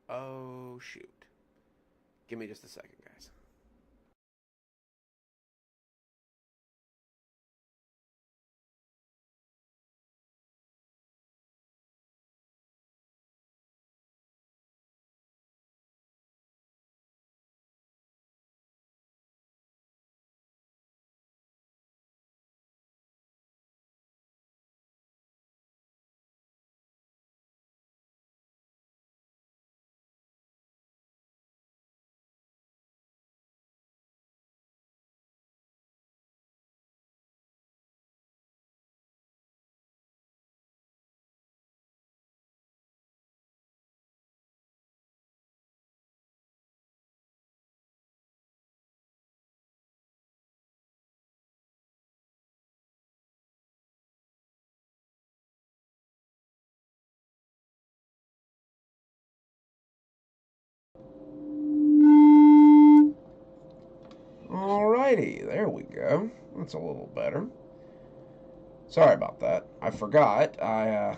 Oh, shoot. Give me just a second, guys. Alrighty, there we go. That's a little better. Sorry about that. I forgot. I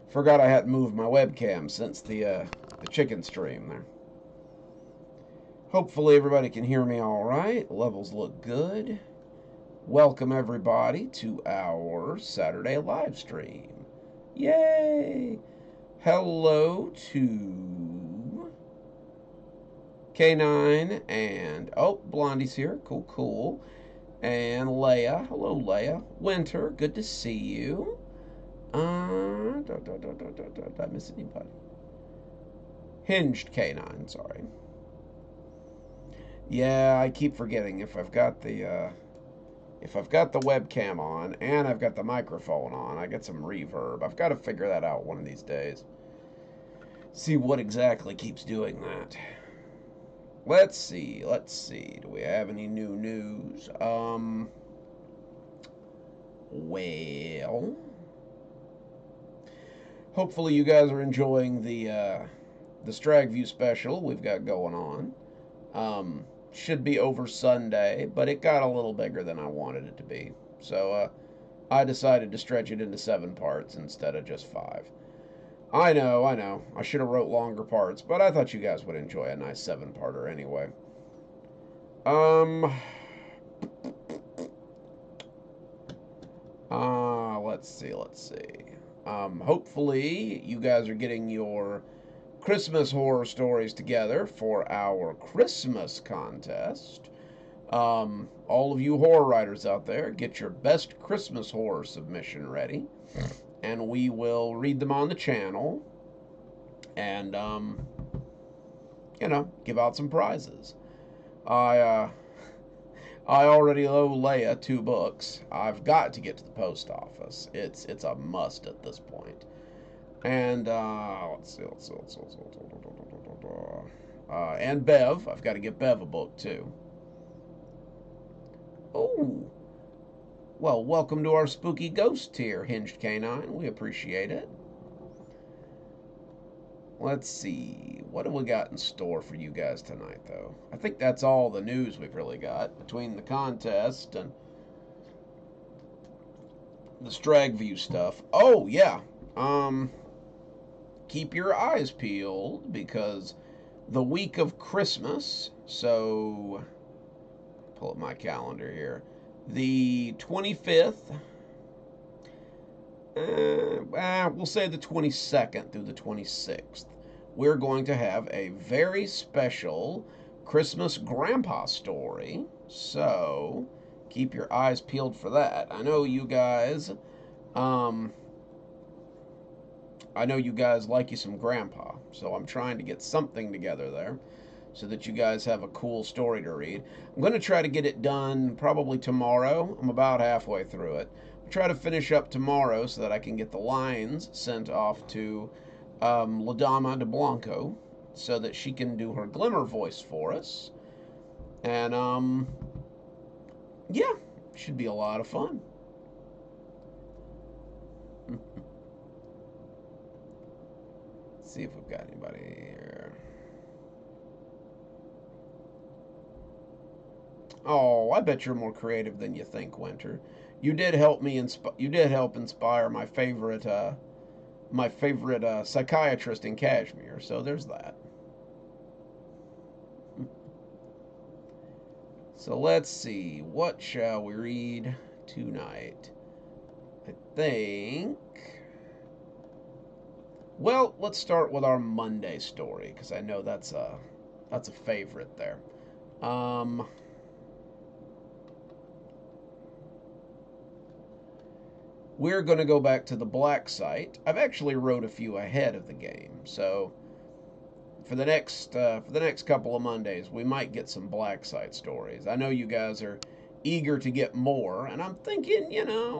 forgot I hadn't moved my webcam since the chicken stream there. Hopefully everybody can hear me all right. Levels look good. Welcome everybody to our Saturday live stream. Yay! Hello to K9 and Blondie's here. Cool, cool. And Leia. Hello, Leia. Winter, good to see you. Did I miss anybody? Hinged K9, sorry. Yeah, I keep forgetting if I've got the webcam on and I've got the microphone on, I get some reverb. I've got to figure that out one of these days. See what exactly keeps doing that. Let's see. Do we have any new news? Well, hopefully you guys are enjoying the Stragview special we've got going on. Should be over Sunday, but it got a little bigger than I wanted it to be. So I decided to stretch it into 7 parts instead of just 5. I know. I should have wrote longer parts, but I thought you guys would enjoy a nice 7-parter anyway. Let's see. Hopefully you guys are getting your Christmas horror stories together for our Christmas contest. All of you horror writers out there, get your best Christmas horror submission ready, and we will read them on the channel and give out some prizes. I I already owe Leia 2 books. I've got to get to the post office. It's a must at this point. And let's see. And Bev, I've got to get Bev a book too. Oh, well, welcome to our spooky ghost tier, Hinged K9. We appreciate it. Let's see. What have we got in store for you guys tonight, though? I think that's all the news we've really got between the contest and the Stragview stuff. Oh, yeah. Keep your eyes peeled because the week of Christmas, so pull up my calendar here. The 25th, we'll say the 22nd through the 26th, we're going to have a very special Christmas Grandpa story. So keep your eyes peeled for that. I know you guys like you some Grandpa, so I'm trying to get something together there so that you guys have a cool story to read. I'm going to try to get it done probably tomorrow. I'm about halfway through it. I'll try to finish up tomorrow so that I can get the lines sent off to La Dama de Blanco so that she can do her Glimmer voice for us. And, yeah, should be a lot of fun. See if we've got anybody here. Oh, I bet you're more creative than you think, Winter. You did help me. You did help inspire my favorite psychiatrist in Kashmir. So there's that. So let's see. What shall we read tonight? I think. Well, let's start with our Monday story because I know that's a favorite there. We're going to go back to the Black Site. I've actually wrote a few ahead of the game, so for the next couple of Mondays, we might get some Black Site stories. I know you guys are eager to get more, and I'm thinking,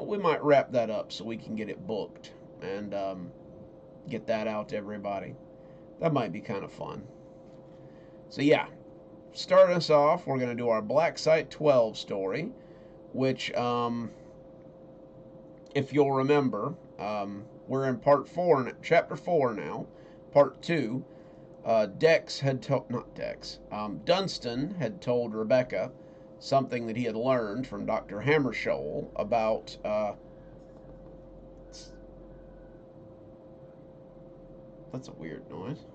we might wrap that up so we can get it booked and get that out to everybody. That might be kind of fun. So yeah, start us off. We're going to do our Black Site 12 story, which, if you'll remember, we're in part 4, chapter 4 now, part 2. Dunstan had told Rebecca something that he had learned from Dr. Hammarskjöld about that's a weird noise.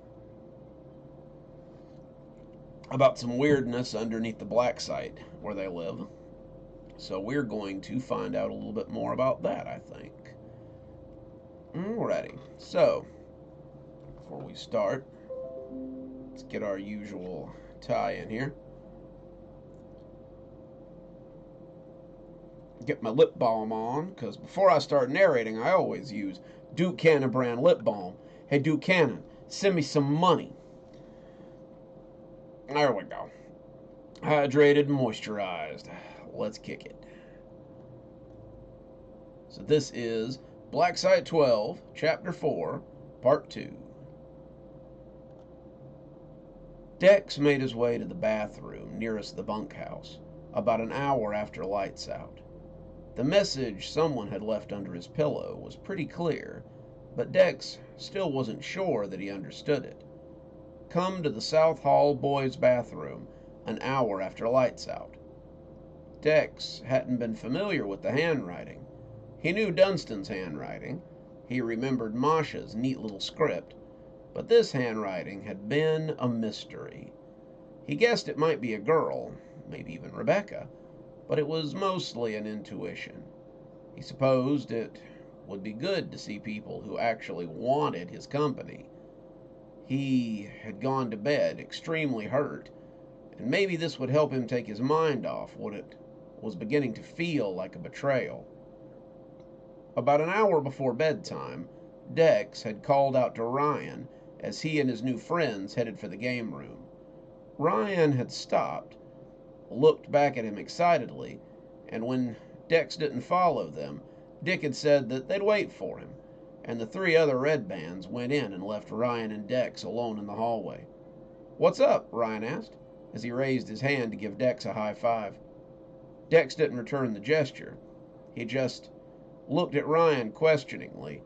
About some weirdness underneath the Black Site where they live. So we're going to find out a little bit more about that, I think. Alrighty. So, before we start, let's get our usual tie in here. Get my lip balm on, because before I start narrating, I always use Duke Cannon brand lip balm. Hey, Duke Cannon, send me some money. There we go. Hydrated and moisturized. Let's kick it. So this is Black Site 12, Chapter 4, Part 2. Dex made his way to the bathroom nearest the bunkhouse, about an hour after lights out. The message someone had left under his pillow was pretty clear, but Dex still wasn't sure that he understood it. Come to the South Hall boys' bathroom an hour after lights out. Dex hadn't been familiar with the handwriting. He knew Dunstan's handwriting. He remembered Masha's neat little script. But this handwriting had been a mystery. He guessed it might be a girl, maybe even Rebecca, but it was mostly an intuition. He supposed it would be good to see people who actually wanted his company. He had gone to bed extremely hurt, and maybe this would help him take his mind off what it was beginning to feel like a betrayal. About an hour before bedtime, Dex had called out to Ryan as he and his new friends headed for the game room. Ryan had stopped, looked back at him excitedly, and when Dex didn't follow them, Dick had said that they'd wait for him, and the 3 other Red Bands went in and left Ryan and Dex alone in the hallway. "What's up?" Ryan asked, as he raised his hand to give Dex a high five. Dex didn't return the gesture. He just looked at Ryan questioningly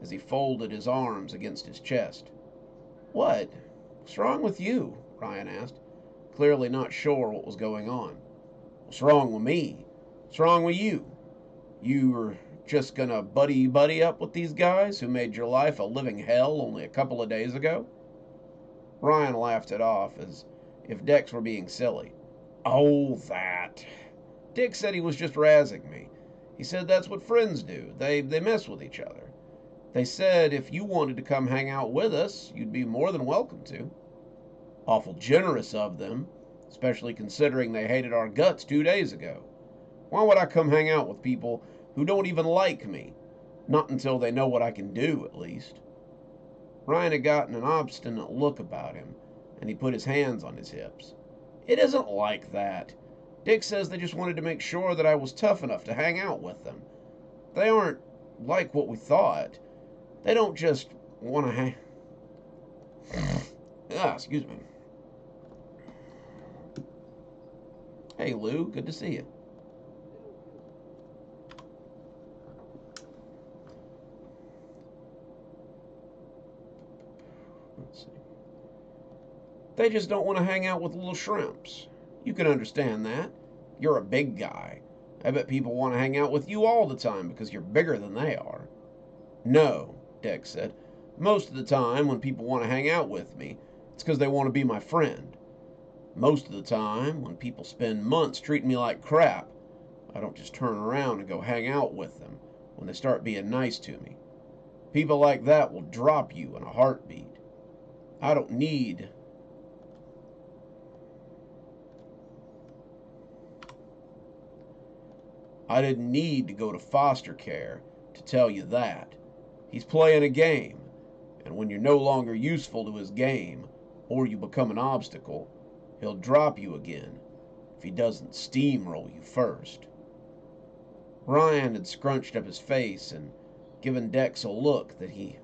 as he folded his arms against his chest. What's wrong with you?" Ryan asked, clearly not sure what was going on. "What's wrong with me? What's wrong with you? You were just gonna buddy up with these guys who made your life a living hell only a couple of days ago?" Ryan laughed it off as if Dex were being silly. "Oh, that. Dick said he was just razzing me. He said that's what friends do. They mess with each other. They said if you wanted to come hang out with us, you'd be more than welcome to. Awful generous of them, especially considering they hated our guts 2 days ago. Why would I come hang out with people who don't even like me? Not until they know what I can do, at least." Ryan had gotten an obstinate look about him, and he put his hands on his hips. "It isn't like that. Dick says they just wanted to make sure that I was tough enough to hang out with them. They aren't like what we thought. They don't just want to hang..." Excuse me. "Hey, Lou, good to see you." Let's see. "They just don't want to hang out with little shrimps. You can understand that. You're a big guy. I bet people want to hang out with you all the time because you're bigger than they are." "No," Dex said. "Most of the time when people want to hang out with me, it's because they want to be my friend. Most of the time, when people spend months treating me like crap, I don't just turn around and go hang out with them when they start being nice to me. People like that will drop you in a heartbeat. I don't need I didn't need to go to foster care to tell you that. He's playing a game, and when you're no longer useful to his game, or you become an obstacle, he'll drop you again if he doesn't steamroll you first. Ryan had scrunched up his face and given Dex a look that he.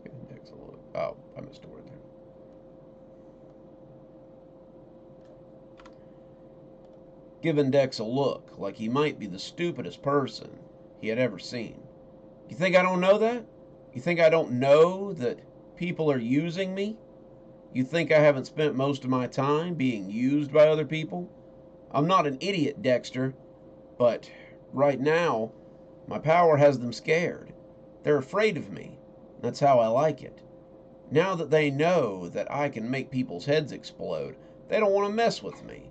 Given Dex a look. Oh, I missed a word there. Given Dex a look like he might be the stupidest person he had ever seen. You think I don't know that? You think I don't know that people are using me? You think I haven't spent most of my time being used by other people? I'm not an idiot, Dexter, but right now, my power has them scared. They're afraid of me. That's how I like it. Now that they know that I can make people's heads explode, they don't want to mess with me.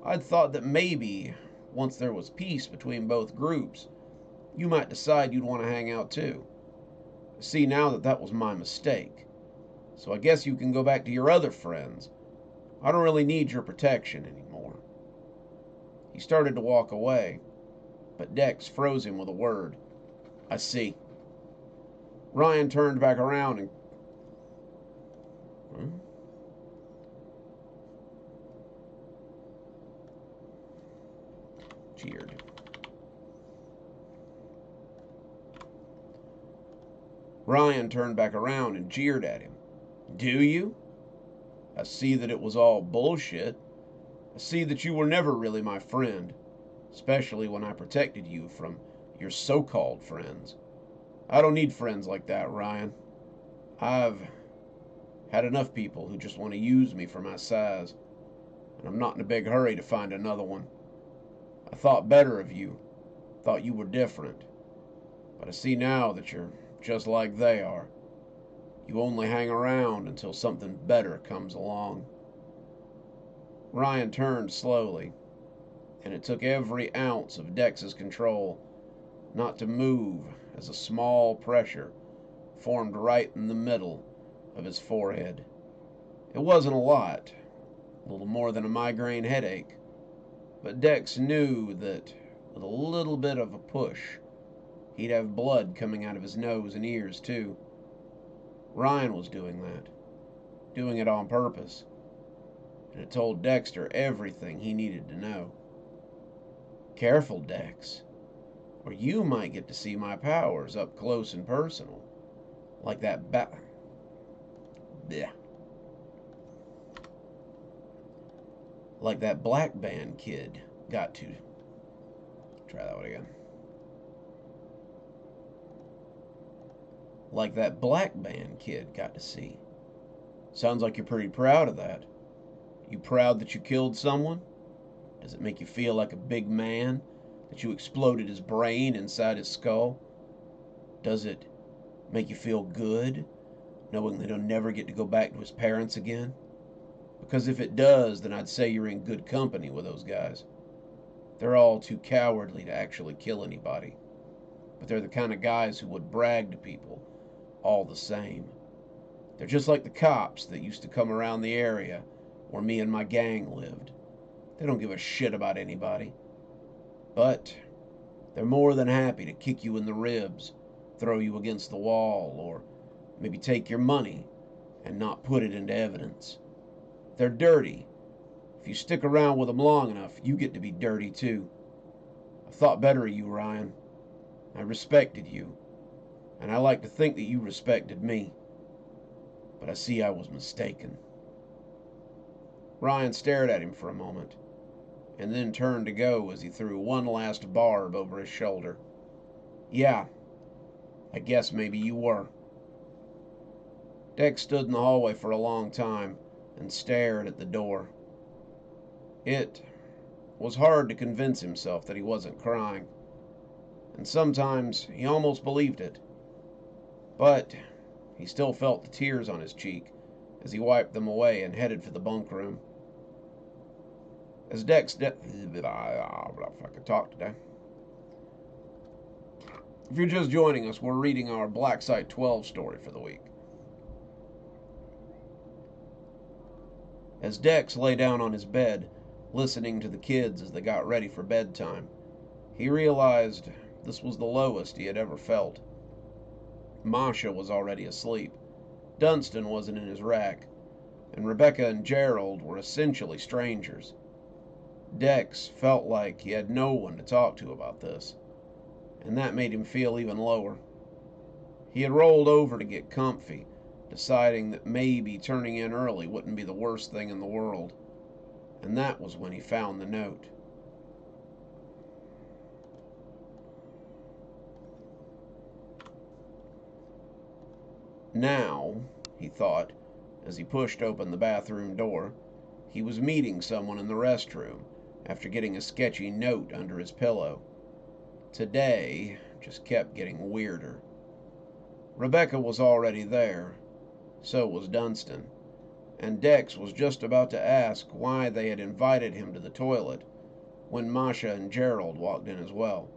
I'd thought that maybe, once there was peace between both groups, you might decide you'd want to hang out too. See now that that was my mistake. So I guess you can go back to your other friends. I don't really need your protection anymore. He started to walk away, but Dex froze him with a word. I see. Ryan turned back around and... Jeered. Ryan turned back around and jeered at him. Do you? I see that it was all bullshit. I see that you were never really my friend, especially when I protected you from your so-called friends. I don't need friends like that, Ryan. I've had enough people who just want to use me for my size, and I'm not in a big hurry to find another one. I thought better of you, thought you were different, but I see now that you're just like they are. You only hang around until something better comes along. Ryan turned slowly, and it took every ounce of Dex's control not to move as a small pressure formed right in the middle of his forehead. It wasn't a lot, a little more than a migraine headache, but Dex knew that with a little bit of a push, he'd have blood coming out of his nose and ears too. Ryan was doing that, doing it on purpose, and it told Dexter everything he needed to know. Careful, Dex, or you might get to see my powers up close and personal, like that like that Black Band kid got to. Try that one again. Like that Black Band kid got to see. Sounds like you're pretty proud of that. You proud that you killed someone? Does it make you feel like a big man? That you exploded his brain inside his skull? Does it make you feel good, knowing that he'll never get to go back to his parents again? Because if it does, then I'd say you're in good company with those guys. They're all too cowardly to actually kill anybody. But they're the kind of guys who would brag to people all the same. They're just like the cops that used to come around the area where me and my gang lived. They don't give a shit about anybody. But they're more than happy to kick you in the ribs, throw you against the wall, or maybe take your money and not put it into evidence. They're dirty. If you stick around with them long enough, you get to be dirty too. I thought better of you, Ryan. I respected you, and I like to think that you respected me. But I see I was mistaken. Ryan stared at him for a moment, and then turned to go as he threw one last barb over his shoulder. Yeah, I guess maybe you were. Dex stood in the hallway for a long time and stared at the door. It was hard to convince himself that he wasn't crying, and sometimes he almost believed it. But he still felt the tears on his cheek as he wiped them away and headed for the bunk room. As Dex... If I could talk today. If you're just joining us, we're reading our Black Site 12 story for the week. As Dex lay down on his bed, listening to the kids as they got ready for bedtime, he realized this was the lowest he had ever felt. Masha was already asleep. Dunstan wasn't in his rack, and Rebecca and Gerald were essentially strangers. Dex felt like he had no one to talk to about this, and that made him feel even lower. He had rolled over to get comfy, deciding that maybe turning in early wouldn't be the worst thing in the world, and that was when he found the note. Now, he thought, as he pushed open the bathroom door, he was meeting someone in the restroom after getting a sketchy note under his pillow. Today just kept getting weirder. Rebecca was already there, so was Dunstan, and Dex was just about to ask why they had invited him to the toilet when Masha and Gerald walked in as well.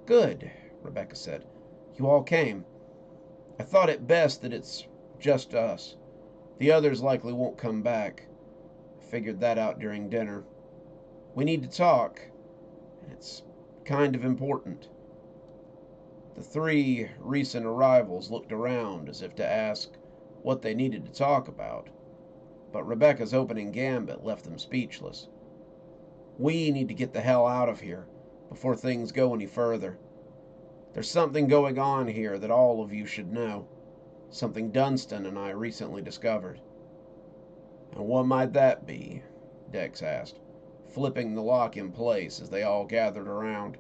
"Good," Rebecca said. "You all came. I thought it best that it's just us. The others likely won't come back. I figured that out during dinner. We need to talk, and it's kind of important." The three recent arrivals looked around as if to ask what they needed to talk about, but Rebecca's opening gambit left them speechless. "We need to get the hell out of here before things go any further. There's something going on here that all of you should know, something Dunstan and I recently discovered." "And what might that be?" Dex asked, flipping the lock in place as they all gathered around.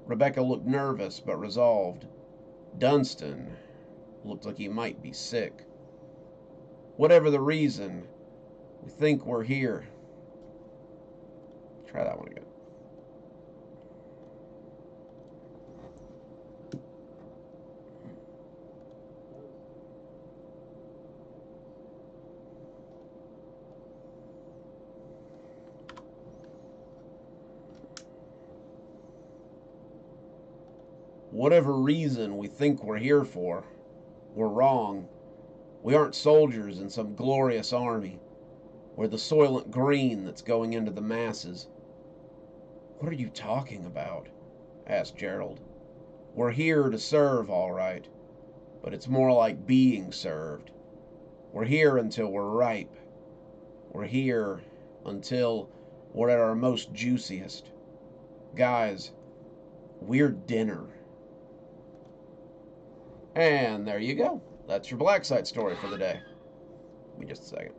Rebecca looked nervous but resolved. Dunstan looked like he might be sick. "Whatever the reason, we think we're here." Try that one again. "Whatever reason we think we're here for, we're wrong. We aren't soldiers in some glorious army. We're the Soylent Green that's going into the masses." "What are you talking about?" asked Gerald. "We're here to serve, all right, but it's more like being served. We're here until we're ripe. We're here until we're at our most juiciest. Guys, we're dinner." And there you go. That's your Black Site story for the day. Give me just a second.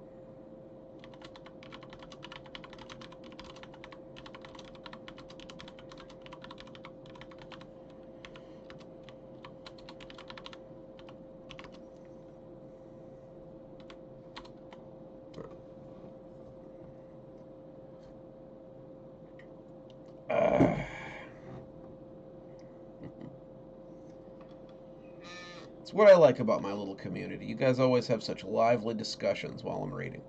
It's what I like about my little community. You guys always have such lively discussions while I'm reading.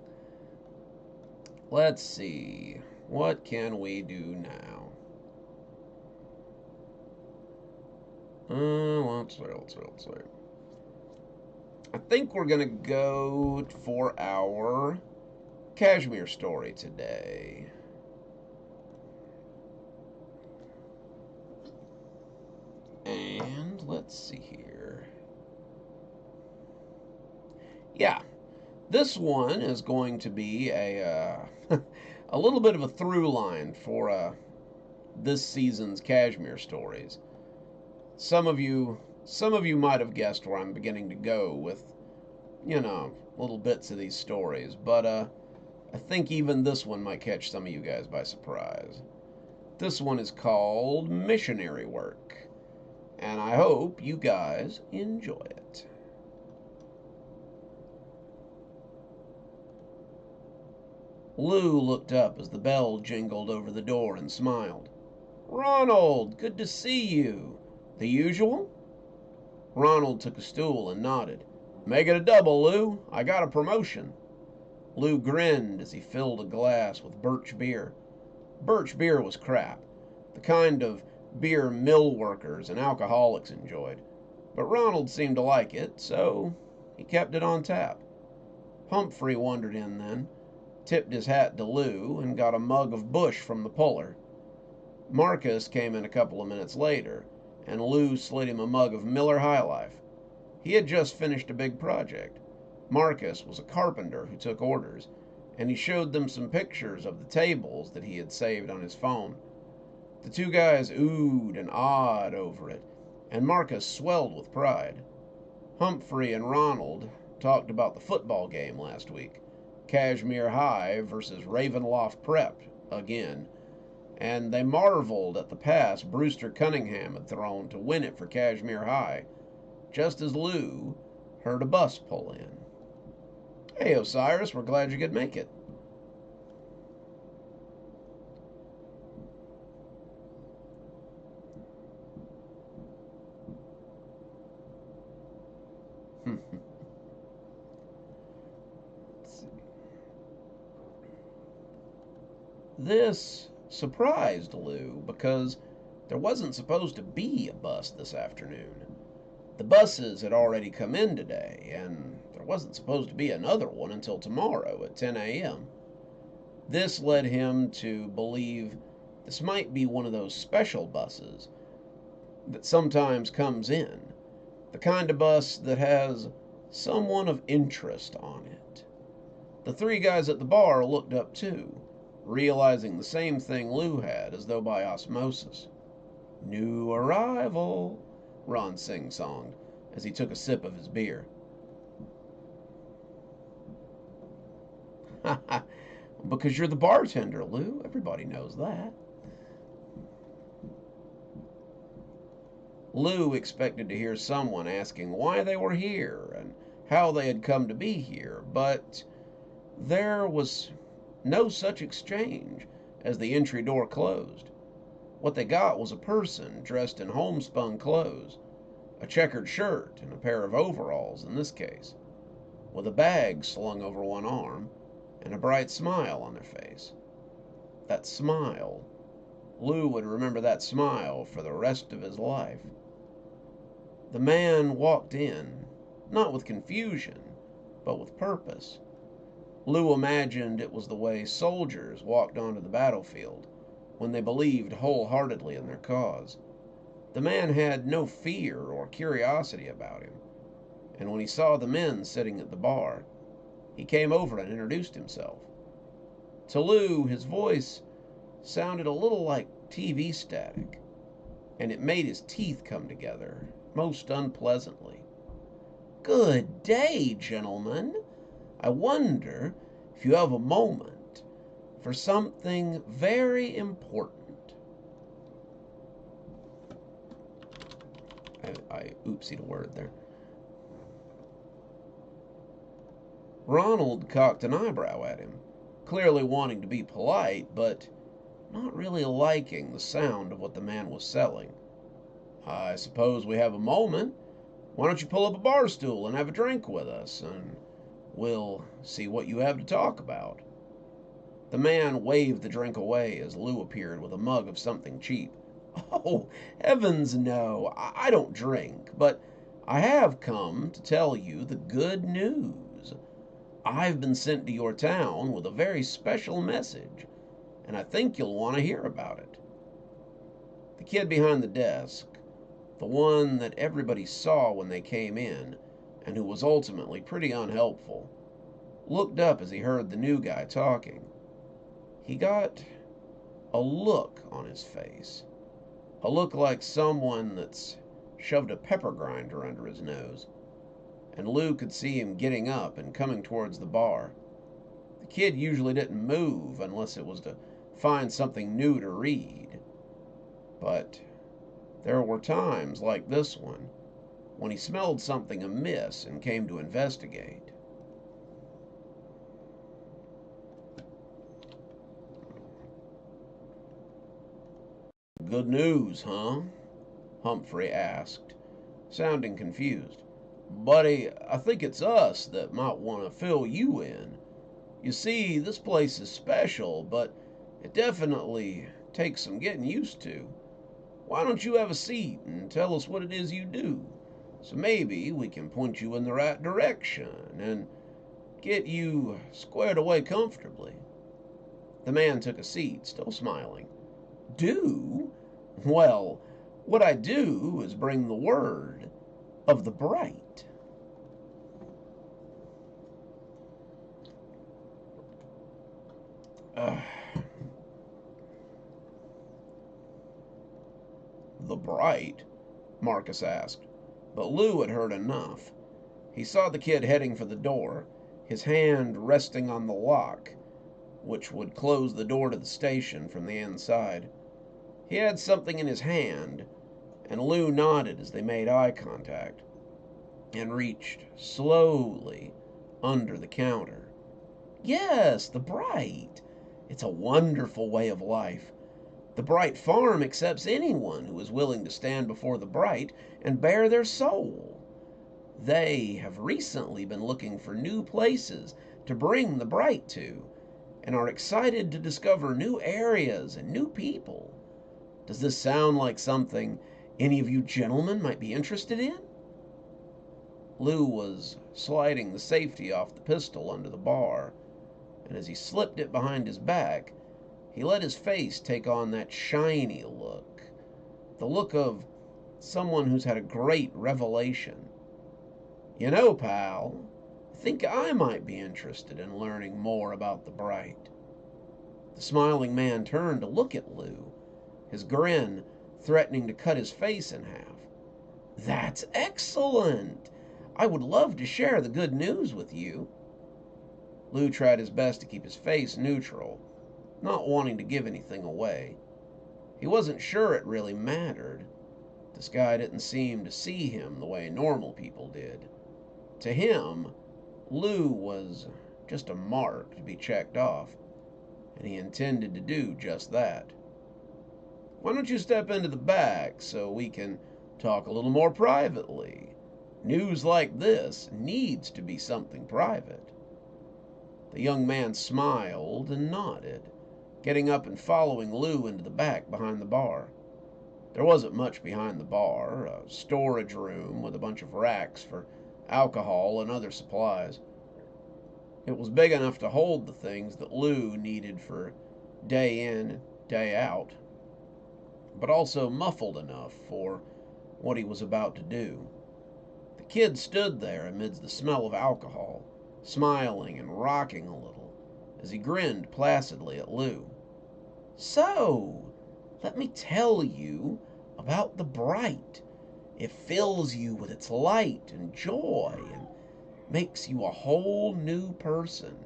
Let's see. What can we do now? Let's see. I think we're going to go for our Kashmir story today. And let's see here. Yeah, this one is going to be a a little bit of a through line for this season's Kashmir stories. Some of you might have guessed where I'm beginning to go with, little bits of these stories, but I think even this one might catch some of you guys by surprise. This one is called Missionary Work, and I hope you guys enjoy it. Lou looked up as the bell jingled over the door and smiled. "Ronald, good to see you. The usual?" Ronald took a stool and nodded. Make it a double, Lou. I got a promotion. Lou grinned as he filled a glass with birch beer. Birch beer was crap, the kind of beer mill workers and alcoholics enjoyed. But Ronald seemed to like it, so he kept it on tap. Humphrey wandered in then, tipped his hat to Lou, and got a mug of Busch from the puller. Marcus came in a couple of minutes later, and Lou slid him a mug of Miller High Life. He had just finished a big project. Marcus was a carpenter who took orders, and he showed them some pictures of the tables that he had saved on his phone. The two guys oohed and awed over it, and Marcus swelled with pride. Humphrey and Ronald talked about the football game last week, Kashmir High versus Ravenloft Prep again, and they marveled at the pass Brewster Cunningham had thrown to win it for Kashmir High, just as Lou heard a bus pull in. Hey, Osiris, we're glad you could make it. This surprised Lou because there wasn't supposed to be a bus this afternoon. The buses had already come in today, and there wasn't supposed to be another one until tomorrow at 10 a.m. This led him to believe this might be one of those special buses that sometimes comes in, the kind of bus that has someone of interest on it. The three guys at the bar looked up too, realizing the same thing Lou had, as though by osmosis. New arrival, Ron sing-songed as he took a sip of his beer. Because you're the bartender, Lou. Everybody knows that. Lou expected to hear someone asking why they were here and how they had come to be here, but there was no such exchange as the entry door closed. What they got was a person dressed in homespun clothes, a checkered shirt and a pair of overalls in this case, with a bag slung over one arm and a bright smile on their face. That smile, Lou would remember that smile for the rest of his life. The man walked in, not with confusion, but with purpose. Lou imagined it was the way soldiers walked onto the battlefield when they believed wholeheartedly in their cause. The man had no fear or curiosity about him, and when he saw the men sitting at the bar, he came over and introduced himself. To Lou, his voice sounded a little like TV static, and it made his teeth come together most unpleasantly. Good day, gentlemen. I wonder if you have a moment for something very important. I oopsied a word there. Ronald cocked an eyebrow at him, clearly wanting to be polite, but not really liking the sound of what the man was selling. I suppose we have a moment. Why don't you pull up a bar stool and have a drink with us, and we'll see what you have to talk about. The man waved the drink away as Lou appeared with a mug of something cheap. Oh, heavens no, I don't drink, but I have come to tell you the good news. I've been sent to your town with a very special message, and I think you'll want to hear about it. The kid behind the desk, the one that everybody saw when they came in, and who was ultimately pretty unhelpful, looked up as he heard the new guy talking. He got a look on his face, a look like someone that's shoved a pepper grinder under his nose, and Lou could see him getting up and coming towards the bar. The kid usually didn't move unless it was to find something new to read, but there were times like this one when he smelled something amiss and came to investigate. Good news, huh? Humphrey asked, sounding confused. Buddy, I think it's us that might want to fill you in. You see, this place is special, but it definitely takes some getting used to. Why don't you have a seat and tell us what it is you do? So maybe we can point you in the right direction and get you squared away comfortably. The man took a seat, still smiling. Do? Well, what I do is bring the word of the bright. Uh, the bright? Marcus asked. But Lou had heard enough. He saw the kid heading for the door, his hand resting on the lock, which would close the door to the station from the inside. He had something in his hand, and Lou nodded as they made eye contact and reached slowly under the counter. Yes, the Bright. It's a wonderful way of life. The Bright Farm accepts anyone who is willing to stand before the Bright and bare their soul. They have recently been looking for new places to bring the Bright to and are excited to discover new areas and new people. Does this sound like something any of you gentlemen might be interested in? Lou was sliding the safety off the pistol under the bar, and as he slipped it behind his back, he let his face take on that shiny look, the look of someone who's had a great revelation. You know, pal, I think I might be interested in learning more about the Bright. The smiling man turned to look at Lou, his grin threatening to cut his face in half. That's excellent! I would love to share the good news with you. Lou tried his best to keep his face neutral, not wanting to give anything away. He wasn't sure it really mattered. This guy didn't seem to see him the way normal people did. To him, Lou was just a mark to be checked off, and he intended to do just that. Why don't you step into the back so we can talk a little more privately? News like this needs to be something private. The young man smiled and nodded, getting up and following Lou into the back behind the bar. There wasn't much behind the bar, a storage room with a bunch of racks for alcohol and other supplies. It was big enough to hold the things that Lou needed for day in, day out, but also muffled enough for what he was about to do. The kid stood there amidst the smell of alcohol, smiling and rocking a little as he grinned placidly at Lou. So, let me tell you about the Bright. It fills you with its light and joy and makes you a whole new person.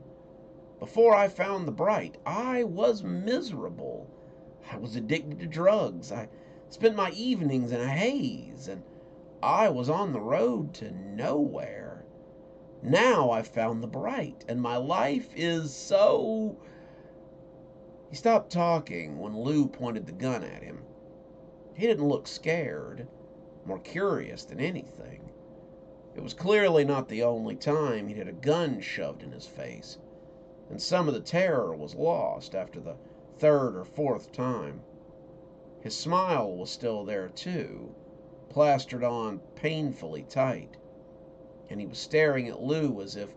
Before I found the Bright, I was miserable. I was addicted to drugs. I spent my evenings in a haze, and I was on the road to nowhere. Now I've found the Bright, and my life is so... He stopped talking when Lou pointed the gun at him. He didn't look scared, more curious than anything. It was clearly not the only time he'd had a gun shoved in his face, and some of the terror was lost after the third or fourth time. His smile was still there, too, plastered on painfully tight, and he was staring at Lou as if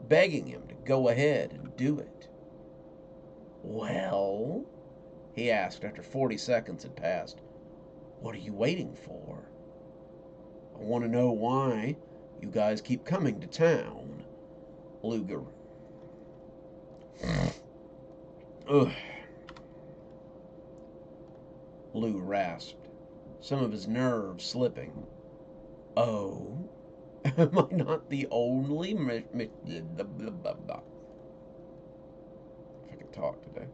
begging him to go ahead and do it. Well, he asked after 40 seconds had passed, what are you waiting for? I want to know why you guys keep coming to town. Luger. Ugh. Lou rasped, some of his nerves slipping. Oh, am I not the only If I could talk today.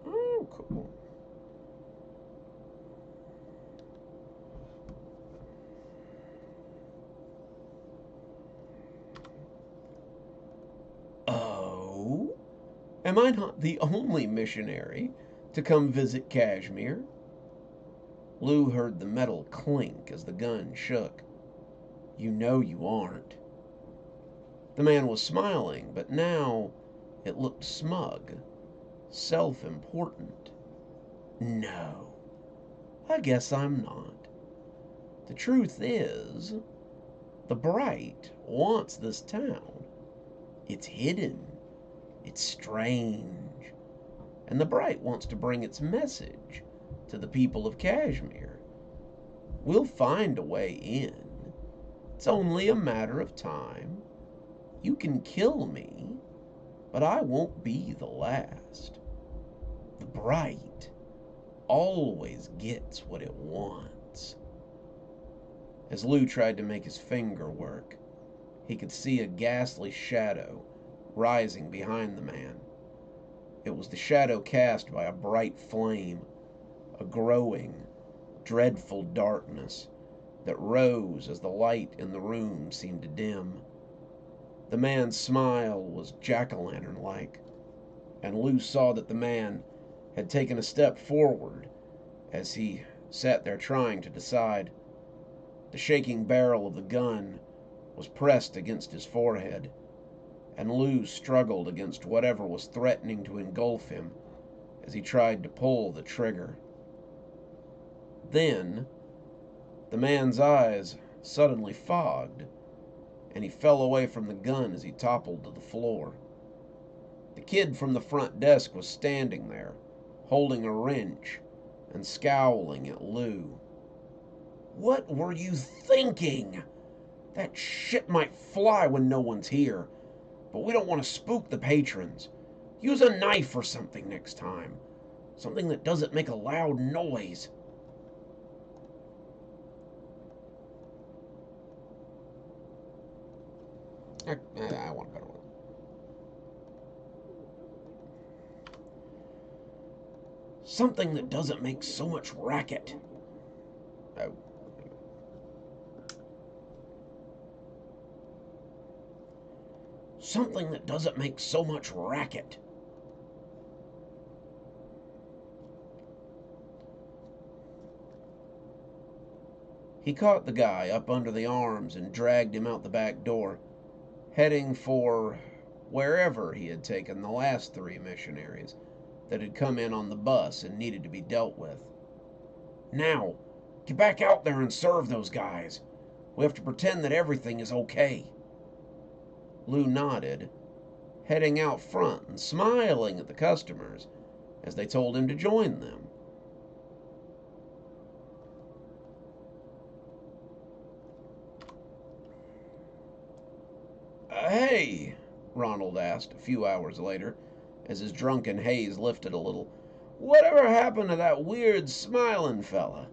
Oh, cool. Oh, Am I not the only missionary to come visit Kashmir? Lou heard the metal clink as the gun shook. You know you aren't. The man was smiling, but now it looked smug, self-important. No, I guess I'm not. The truth is, the Bright wants this town. It's hidden. It's strange. And the Bright wants to bring its message to the people of Kashmir. We'll find a way in. It's only a matter of time. You can kill me, but I won't be the last. The Bright always gets what it wants. As Lou tried to make his finger work, he could see a ghastly shadow rising behind the man. It was the shadow cast by a bright flame, a growing, dreadful darkness that rose as the light in the room seemed to dim. The man's smile was jack-o'-lantern-like, and Lou saw that the man had taken a step forward as he sat there trying to decide. The shaking barrel of the gun was pressed against his forehead, and Lou struggled against whatever was threatening to engulf him as he tried to pull the trigger. Then, the man's eyes suddenly fogged, and he fell away from the gun as he toppled to the floor. The kid from the front desk was standing there, holding a wrench and scowling at Lou. What were you thinking? That shit might fly when no one's here, but we don't want to spook the patrons. Use a knife or something next time. Something that doesn't make a loud noise. I want a better one. Something that doesn't make so much racket. Oh. Something that doesn't make so much racket. He caught the guy up under the arms and dragged him out the back door, heading for wherever he had taken the last 3 missionaries that had come in on the bus and needed to be dealt with. Now, get back out there and serve those guys. We have to pretend that everything is okay. Lou nodded, heading out front and smiling at the customers as they told him to join them. Hey, Ronald asked a few hours later, as his drunken haze lifted a little. Whatever happened to that weird smiling fella?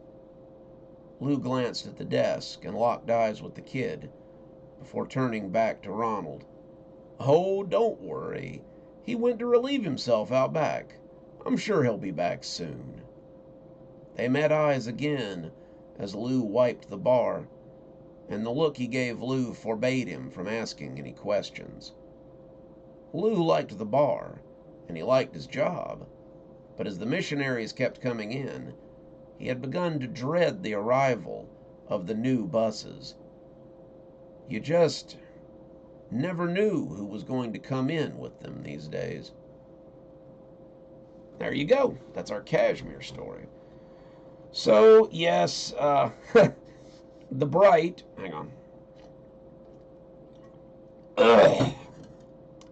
Lou glanced at the desk and locked eyes with the kid before turning back to Ronald. Oh, don't worry. He went to relieve himself out back. I'm sure he'll be back soon. They met eyes again as Lou wiped the bar, and the look he gave Lou forbade him from asking any questions. Lou liked the bar, and he liked his job, but as the missionaries kept coming in, he had begun to dread the arrival of the new buses. You just never knew who was going to come in with them these days. There you go. That's our Kashmir story. So, yes, the Bright, hang on. Ugh.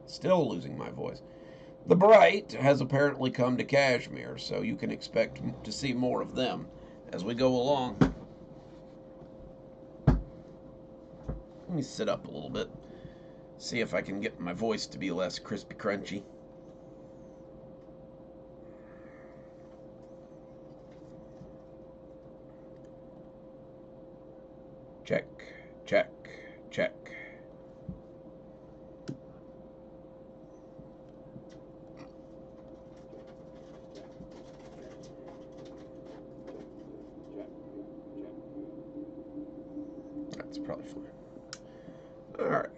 Still losing my voice. The Bright has apparently come to Kashmir, so you can expect to see more of them as we go along. Let me sit up a little bit, see if I can get my voice to be less crispy crunchy. Check, check, check. That's probably fine. All right.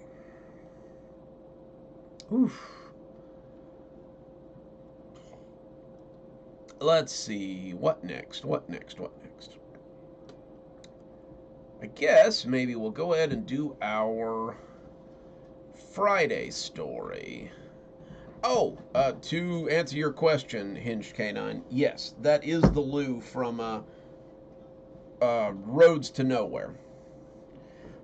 Oof. let's see. What next? What next? What next? I guess maybe we'll go ahead and do our Friday story. Oh, to answer your question, Hinged Canine, yes, that is the Lou from Roads to Nowhere.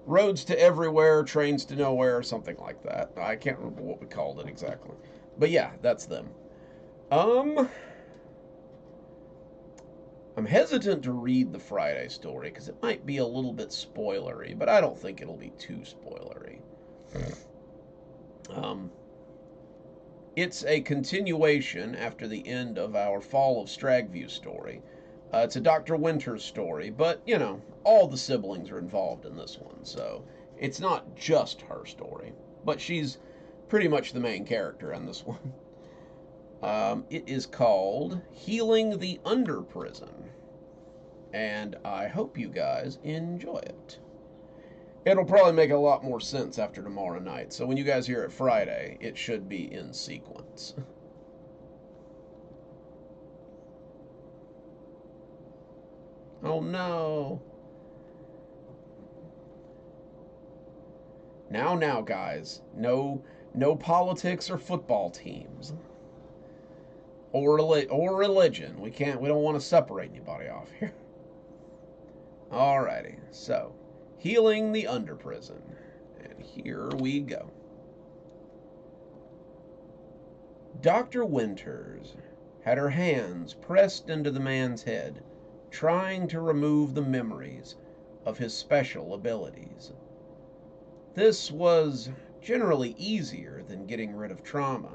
Roads to Everywhere, Trains to Nowhere, something like that. I can't remember what we called it exactly. But yeah, that's them. I'm hesitant to read the Friday story because it might be a little bit spoilery, but I don't think it'll be too spoilery. It's a continuation after the end of our Fall of Stragview story. It's a Dr. Winters story, but, you know, all the siblings are involved in this one, so it's not just her story. But she's pretty much the main character in this one. It is called Healing the Under Prison, and I hope you guys enjoy it. It'll probably make a lot more sense after tomorrow night, so when you guys hear it Friday, it should be in sequence. Oh no. Now, guys. No politics or football teams. Or religion. We don't want to separate anybody off here. Alrighty, so Healing the Under Prison. And here we go. Dr. Winters had her hands pressed into the man's head, trying to remove the memories of his special abilities. This was generally easier than getting rid of trauma,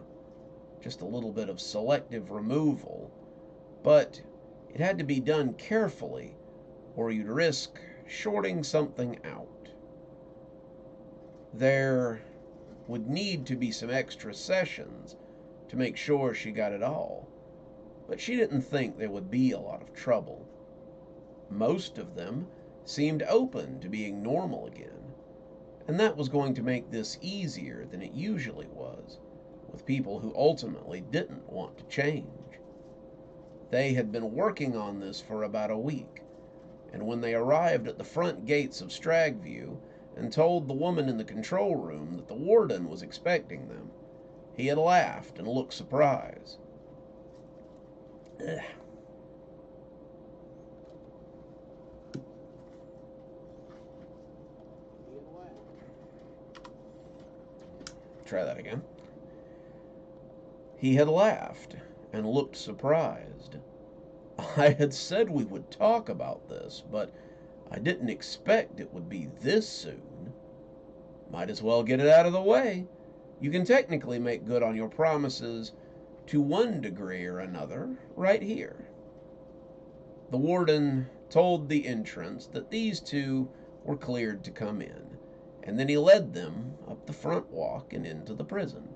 just a little bit of selective removal, but it had to be done carefully or you'd risk shorting something out. There would need to be some extra sessions to make sure she got it all, but she didn't think there would be a lot of trouble. Most of them seemed open to being normal again, and that was going to make this easier than it usually was with people who ultimately didn't want to change. They had been working on this for about a week, and when they arrived at the front gates of Stragview and told the woman in the control room that the warden was expecting them, he had laughed and looked surprised. Ugh. Try that again. He had laughed and looked surprised. I had said we would talk about this, but I didn't expect it would be this soon. Might as well get it out of the way. You can technically make good on your promises to one degree or another right here. The warden told the entrance that these two were cleared to come in, and then he led them up the front walk and into the prison.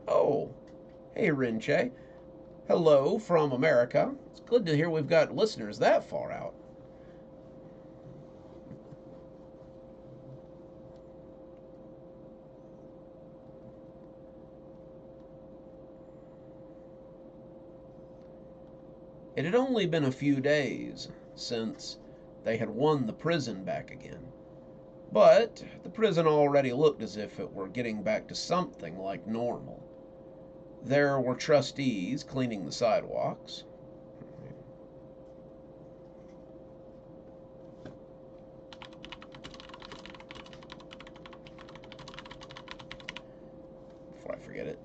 Oh, hey, Rinche. Hello from America. It's good to hear we've got listeners that far out. It had only been a few days since they had won the prison back again, but the prison already looked as if it were getting back to something like normal. There were trustees cleaning the sidewalks. Before I forget it.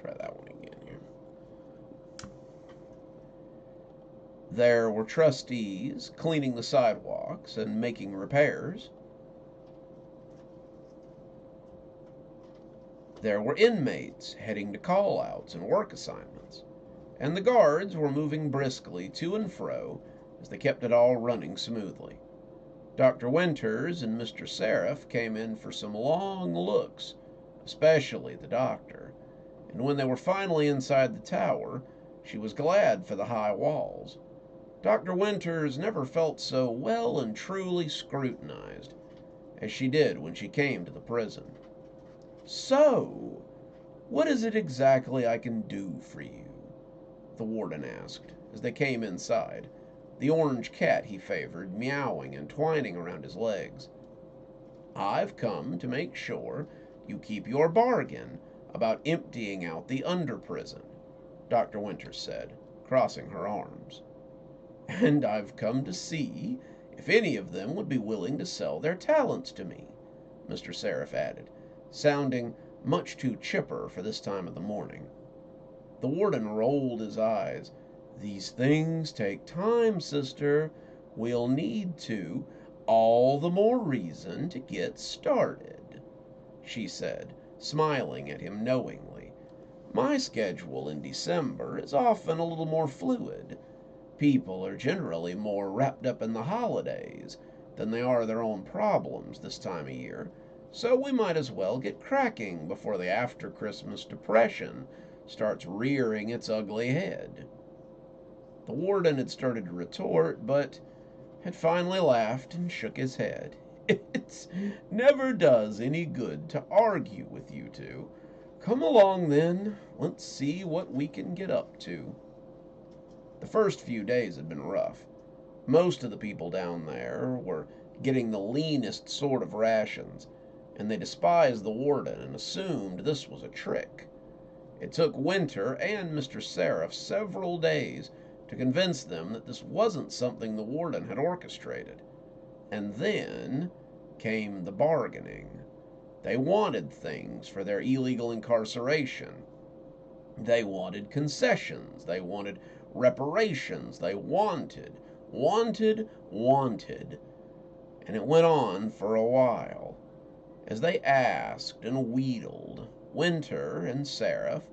Try that one again here. There were trustees cleaning the sidewalks and making repairs. There were inmates heading to call-outs and work assignments, and the guards were moving briskly to and fro as they kept it all running smoothly. Dr. Winters and Mr. Seraph came in for some long looks, especially the doctor, and when they were finally inside the tower, she was glad for the high walls. Dr. Winters never felt so well and truly scrutinized as she did when she came to the prison. "So, what is it exactly I can do for you?" the warden asked as they came inside, the orange cat he favored meowing and twining around his legs. "I've come to make sure you keep your bargain about emptying out the under prison," Dr. Winters said, crossing her arms. "And I've come to see if any of them would be willing to sell their talents to me," Mr. Seraph added, sounding much too chipper for this time of the morning. The warden rolled his eyes. "These things take time, sister. We'll need to. All the more reason to get started," she said, smiling at him knowingly. "My schedule in December is often a little more fluid. People are generally more wrapped up in the holidays than they are their own problems this time of year, so we might as well get cracking before the after Christmas depression starts rearing its ugly head." The warden had started to retort, but had finally laughed and shook his head. "It never does any good to argue with you two. Come along then. Let's see what we can get up to." The first few days had been rough. Most of the people down there were getting the leanest sort of rations, and they despised the warden and assumed this was a trick. It took Winter and Mr. Seraph several days to convince them that this wasn't something the warden had orchestrated. And then came the bargaining. They wanted things for their illegal incarceration. They wanted concessions. They wanted reparations. They wanted. And it went on for a while. As they asked and wheedled, Winter and Seraph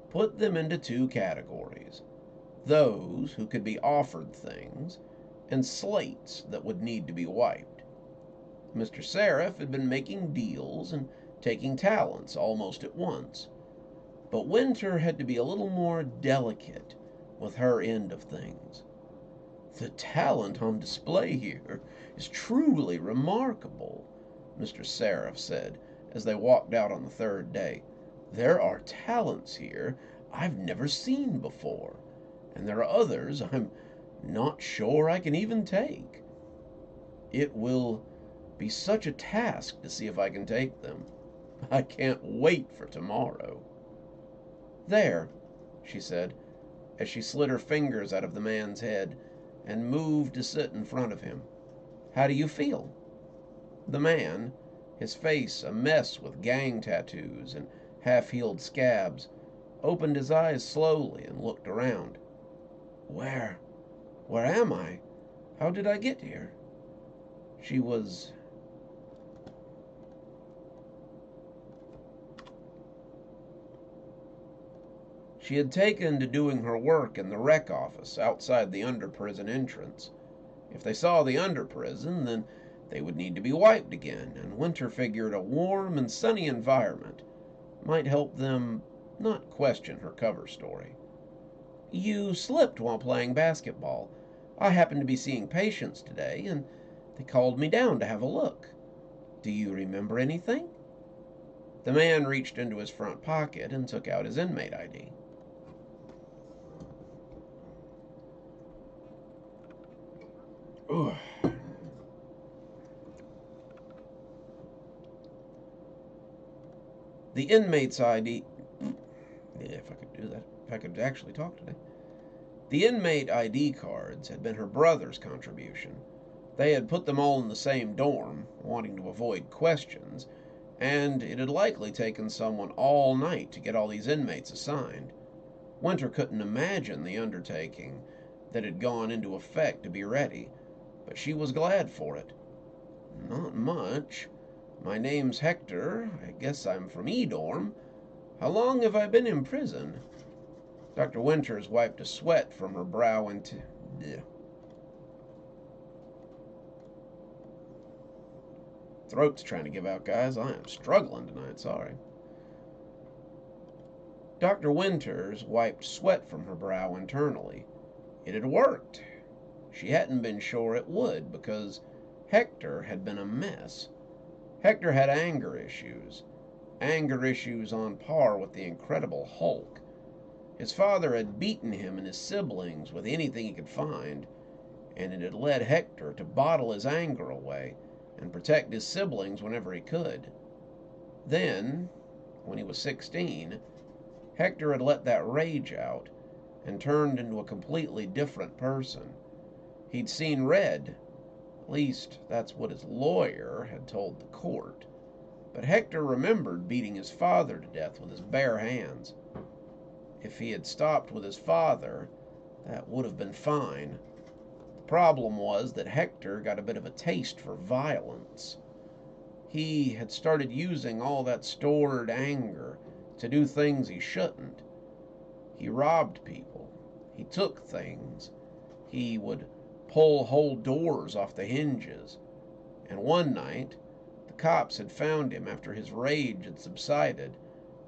put them into two categories: those who could be offered things, and slates that would need to be wiped. Mr. Seraph had been making deals and taking talents almost at once, but Winter had to be a little more delicate with her end of things. "The talent on display here is truly remarkable," Mr. Seraph said as they walked out on the third day. "There are talents here I've never seen before, and there are others I'm not sure I can even take. It will be such a task to see if I can take them. I can't wait for tomorrow." "There," she said, as she slid her fingers out of the man's head and moved to sit in front of him. "How do you feel?" The man, his face a mess with gang tattoos and half-healed scabs, opened his eyes slowly and looked around. Where am I? How did I get here?" She was She had taken to doing her work in the rec office outside the under-prison entrance. If they saw the under-prison, then they would need to be wiped again, and Winter figured a warm and sunny environment might help them not question her cover story. "You slipped while playing basketball. I happened to be seeing patients today, and they called me down to have a look. Do you remember anything?" The man reached into his front pocket and took out his inmate ID. Ugh. The inmate's ID. Yeah, if I could do that. If I could actually talk today. The inmate ID cards had been her brother's contribution. They had put them all in the same dorm, wanting to avoid questions, and it had likely taken someone all night to get all these inmates assigned. Winter couldn't imagine the undertaking that had gone into effect to be ready, but she was glad for it. "Not much. My name's Hector. I guess I'm from E-dorm. How long have I been in prison?" Dr. Winters wiped a sweat from her brow and Throat's trying to give out, guys. I am struggling tonight. Sorry. Dr. Winters wiped sweat from her brow internally. It had worked. She hadn't been sure it would, because Hector had been a mess. Hector had anger issues on par with the Incredible Hulk. His father had beaten him and his siblings with anything he could find, and it had led Hector to bottle his anger away and protect his siblings whenever he could. Then, when he was 16, Hector had let that rage out and turned into a completely different person. He'd seen red. At least, that's what his lawyer had told the court. But Hector remembered beating his father to death with his bare hands. If he had stopped with his father, that would have been fine. The problem was that Hector got a bit of a taste for violence. He had started using all that stored anger to do things he shouldn't. He robbed people. He took things. He would pull whole doors off the hinges. And one night, the cops had found him after his rage had subsided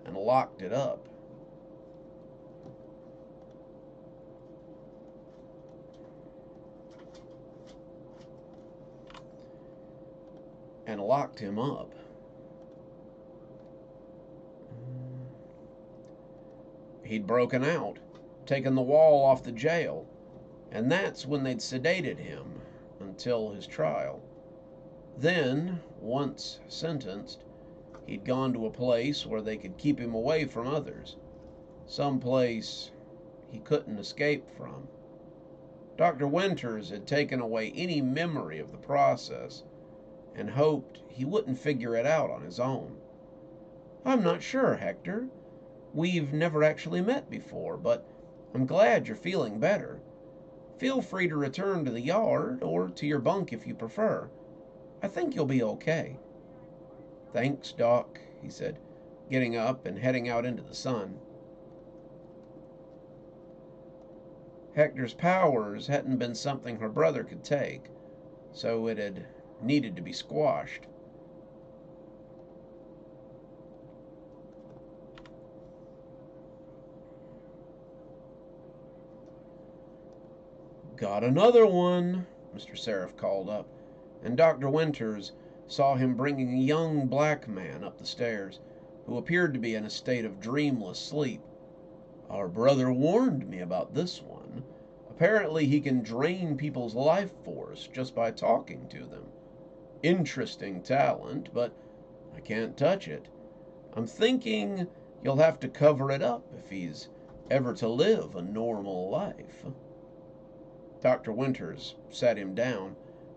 and locked it up. And locked him up. He'd broken out, taken the wall off the jail, and that's when they'd sedated him until his trial. Then, once sentenced, he'd gone to a place where they could keep him away from others, some place he couldn't escape from. Dr. Winters had taken away any memory of the process and hoped he wouldn't figure it out on his own. "I'm not sure, Hector. We've never actually met before, but I'm glad you're feeling better. Feel free to return to the yard, or to your bunk if you prefer. I think you'll be okay." "Thanks, Doc," he said, getting up and heading out into the sun. Hector's powers hadn't been something her brother could take, so it had needed to be squashed. "Got another one," Mr. Seraph called up, and Dr. Winters saw him bringing a young black man up the stairs, who appeared to be in a state of dreamless sleep. "Our brother warned me about this one. Apparently he can drain people's life force just by talking to them. Interesting talent, but I can't touch it. I'm thinking you'll have to cover it up if he's ever to live a normal life." Dr. Winters sat him down,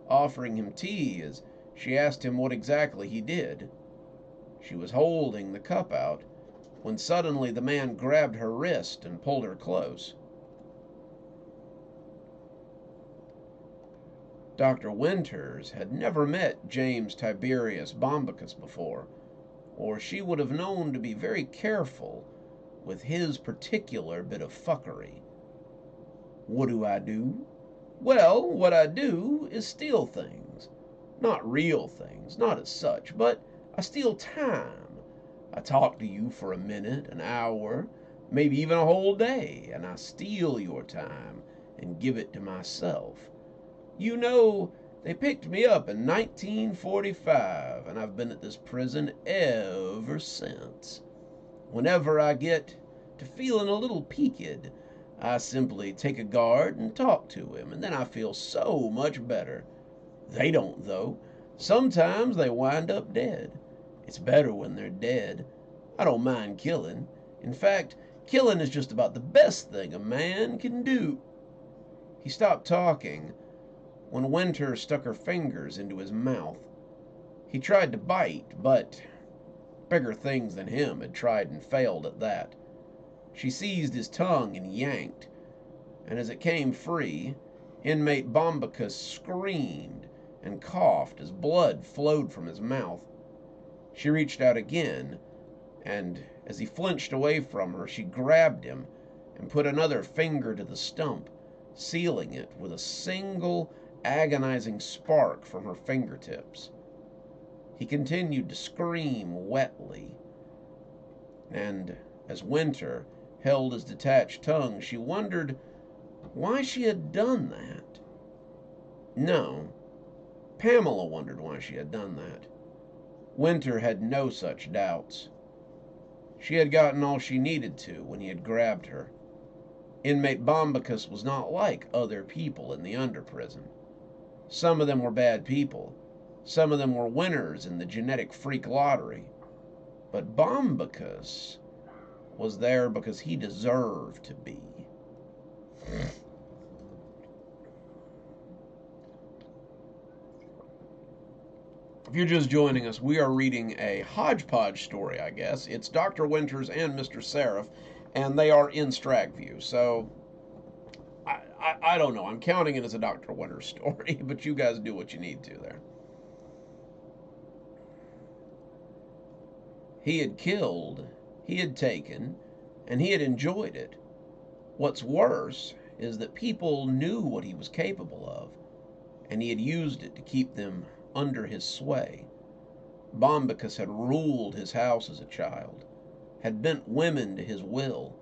offering him tea as she asked him what exactly he did. She was holding the cup out when suddenly the man grabbed her wrist and pulled her close. Dr. Winters had never met James Tiberius Bombycus before, or she would have known to be very careful with his particular bit of fuckery. "What do I do? Well, what I do is steal things. Not real things, not as such, but I steal time. I talk to you for a minute, an hour, maybe even a whole day, and I steal your time and give it to myself. You know, they picked me up in 1945, and I've been at this prison ever since. Whenever I get to feeling a little peaked, I simply take a guard and talk to him, and then I feel so much better. They don't, though. Sometimes they wind up dead. It's better when they're dead. I don't mind killing. In fact, killing is just about the best thing a man can do." He stopped talking when Winter stuck her fingers into his mouth. He tried to bite, but bigger things than him had tried and failed at that. She seized his tongue and yanked, and as it came free, inmate Bombycus screamed and coughed as blood flowed from his mouth. She reached out again, and as he flinched away from her, she grabbed him and put another finger to the stump, sealing it with a single agonizing spark from her fingertips. He continued to scream wetly, and As Winter held his detached tongue, she wondered why she had done that. No, Pamela wondered why she had done that. Winter had no such doubts. She had gotten all she needed to when he had grabbed her. Inmate Bombycus was not like other people in the under prison. Some of them were bad people. Some of them were winners in the genetic freak lottery. But Bombycus was there because he deserved to be. If you're just joining us, we are reading a hodgepodge story, I guess. It's Dr. Winters and Mr. Seraph, and they are in Stragview. So, I don't know. I'm counting it as a Dr. Winters story, but you guys do what you need to there. He had killed, he had taken, and he had enjoyed it. What's worse is that people knew what he was capable of, and he had used it to keep them under his sway. Bombycus had ruled his house as a child, had bent women to his will,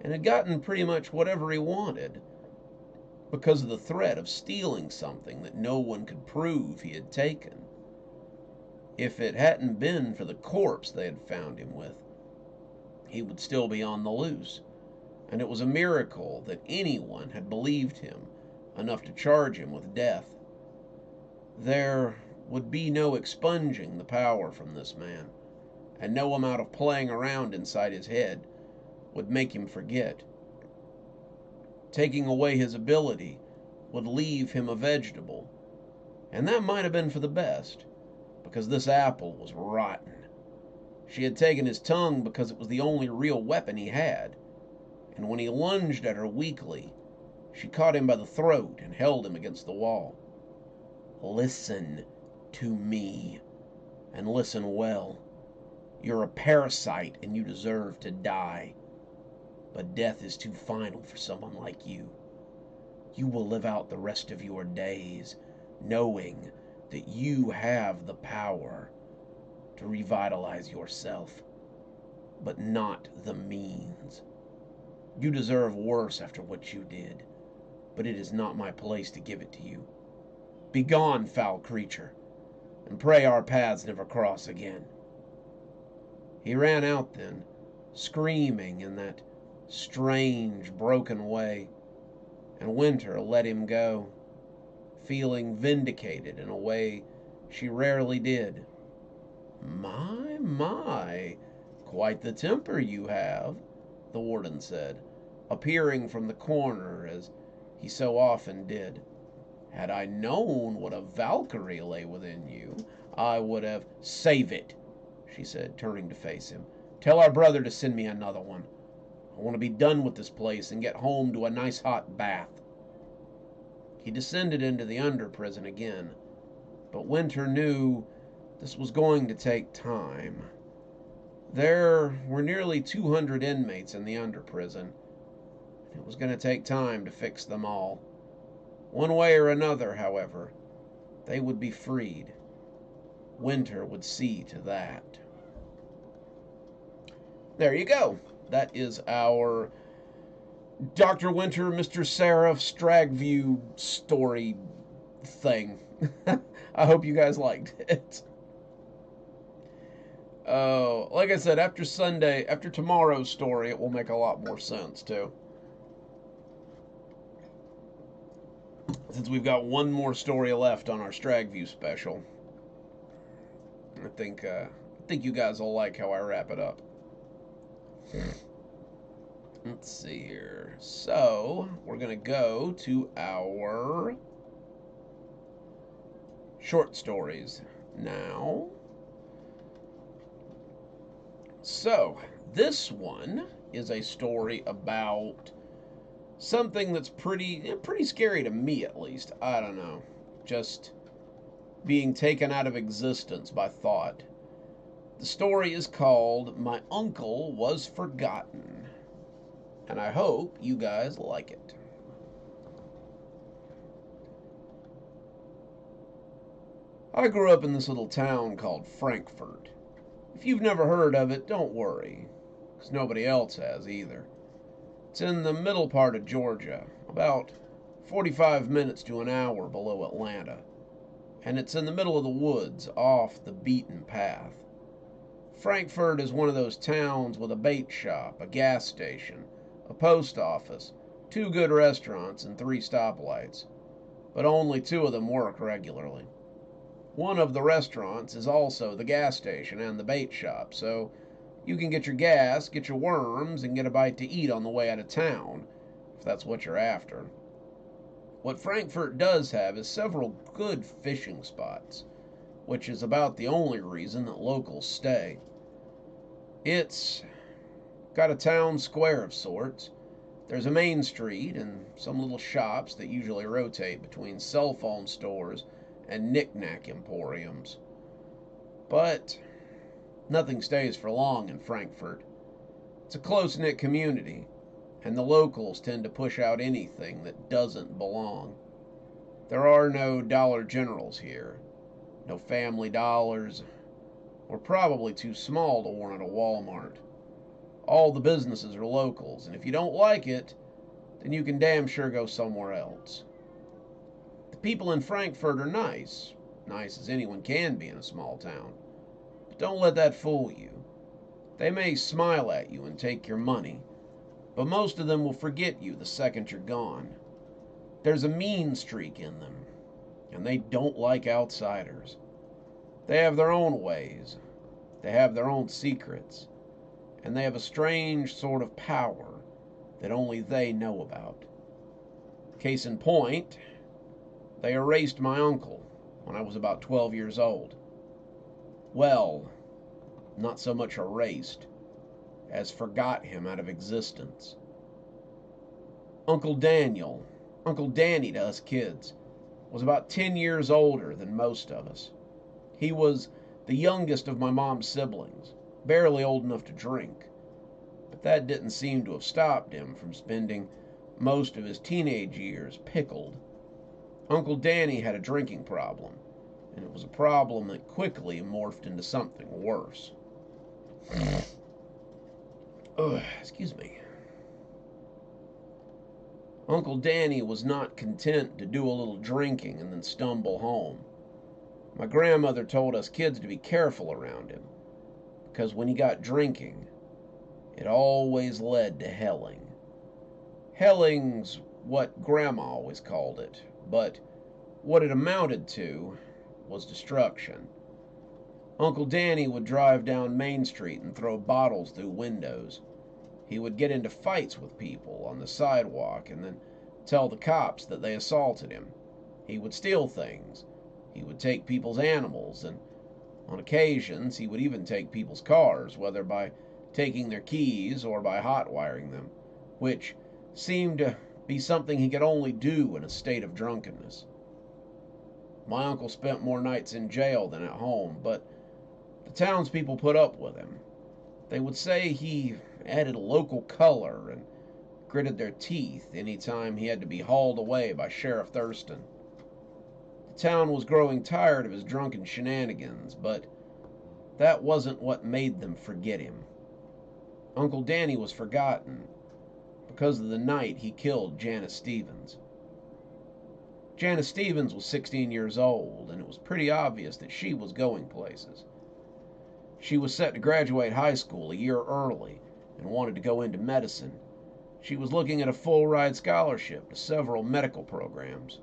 and had gotten pretty much whatever he wanted because of the threat of stealing something that no one could prove he had taken. If it hadn't been for the corpse they had found him with, he would still be on the loose, and it was a miracle that anyone had believed him enough to charge him with death. There would be no expunging the power from this man, and no amount of playing around inside his head would make him forget. Taking away his ability would leave him a vegetable, and that might have been for the best, because this apple was rotten. She had taken his tongue because it was the only real weapon he had, and when he lunged at her weakly, she caught him by the throat and held him against the wall. Listen to me, and listen well. You're a parasite and you deserve to die. But death is too final for someone like you. You will live out the rest of your days knowing that you have the power to revitalize yourself, but not the means. You deserve worse after what you did, but it is not my place to give it to you. Begone, foul creature, and pray our paths never cross again. He ran out then, screaming in that strange, broken way, and Winter let him go, feeling vindicated in a way she rarely did. My, quite the temper you have, the warden said, appearing from the corner as he so often did. Had I known what a Valkyrie lay within you, I would have... Save it, she said, turning to face him. Tell our brother to send me another one. I want to be done with this place and get home to a nice hot bath. He descended into the under prison again, but Winter knew this was going to take time. There were nearly 200 inmates in the under prison, and it was going to take time to fix them all. One way or another, however, they would be freed. Winter would see to that. There you go. That is our Dr. Winter, Mr. Seraph, Stragview story thing. I hope you guys liked it. Like I said, after tomorrow's story, it will make a lot more sense, too. Since we've got one more story left on our Stragview special. I think you guys will like how I wrap it up. Let's see here. So, we're going to go to our short stories now. So, this one is a story about something that's pretty scary to me, at least. I don't know. Just being taken out of existence by thought. The story is called My Uncle Was Forgotten, and I hope you guys like it. I grew up in this little town called Frankfurt. If you've never heard of it, don't worry. 'cause nobody else has either. It's in the middle part of Georgia, about 45 minutes to an hour below Atlanta, and it's in the middle of the woods, off the beaten path. Frankfort is one of those towns with a bait shop, a gas station, a post office, 2 good restaurants, and 3 stoplights. But only 2 of them work regularly. One of the restaurants is also the gas station and the bait shop, so you can get your gas, get your worms, and get a bite to eat on the way out of town, if that's what you're after. What Frankfort does have is several good fishing spots, which is about the only reason that locals stay. It's got a town square of sorts. There's a main street and some little shops that usually rotate between cell phone stores and knick-knack emporiums. But nothing stays for long in Frankfort. It's a close-knit community, and the locals tend to push out anything that doesn't belong. There are no Dollar Generals here, no Family Dollars. We're probably too small to warrant a Walmart. All the businesses are locals, and if you don't like it, then you can damn sure go somewhere else. The people in Frankfort are nice as anyone can be in a small town. But don't let that fool you. They may smile at you and take your money, but most of them will forget you the second you're gone. There's a mean streak in them, and they don't like outsiders. They have their own ways, they have their own secrets, and they have a strange sort of power that only they know about. Case in point, they erased my uncle when I was about 12 years old. Well, not so much erased as forgot him out of existence. Uncle Daniel, Uncle Danny to us kids, was about 10 years older than most of us. He was the youngest of my mom's siblings, barely old enough to drink. But that didn't seem to have stopped him from spending most of his teenage years pickled. Uncle Danny had a drinking problem, and it was a problem that quickly morphed into something worse. Excuse me. Uncle Danny was not content to do a little drinking and then stumble home. My grandmother told us kids to be careful around him, because when he got drinking, it always led to helling. Helling's what Grandma always called it, but what it amounted to was destruction. Uncle Danny would drive down Main Street and throw bottles through windows. He would get into fights with people on the sidewalk and then tell the cops that they assaulted him. He would steal things. He would take people's animals, and on occasions he would even take people's cars, whether by taking their keys or by hot wiring them, which seemed to be something he could only do in a state of drunkenness. My uncle spent more nights in jail than at home, but the townspeople put up with him. They would say he added local color and gritted their teeth any time he had to be hauled away by Sheriff Thurston. The town was growing tired of his drunken shenanigans, but that wasn't what made them forget him. Uncle Danny was forgotten because of the night he killed Janice Stevens. Janice Stevens was 16 years old, and it was pretty obvious that she was going places. She was set to graduate high school a year early and wanted to go into medicine. She was looking at a full-ride scholarship to several medical programs,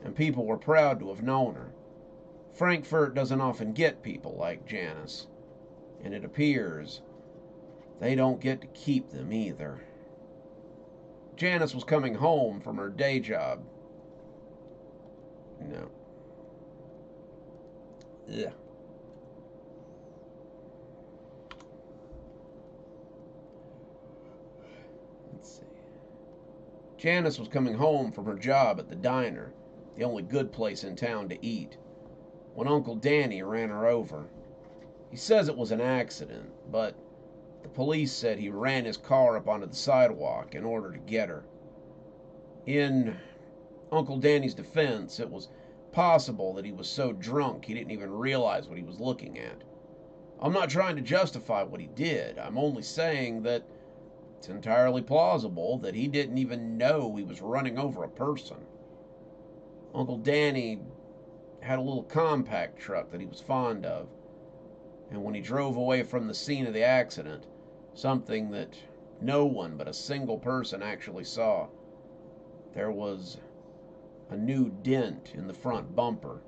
and people were proud to have known her. Frankfort doesn't often get people like Janice, and it appears they don't get to keep them either. Janice was coming home from her day job. No. Ugh. Let's see. Janice was coming home from her job at the diner, the only good place in town to eat, when Uncle Danny ran her over. He says it was an accident, but the police said he ran his car up onto the sidewalk in order to get her. In Uncle Danny's defense, it was possible that he was so drunk he didn't even realize what he was looking at. I'm not trying to justify what he did. I'm only saying that it's entirely plausible that he didn't even know he was running over a person. Uncle Danny had a little compact truck that he was fond of, and when he drove away from the scene of the accident, something that no one but a single person actually saw, there was a new dent in the front bumper,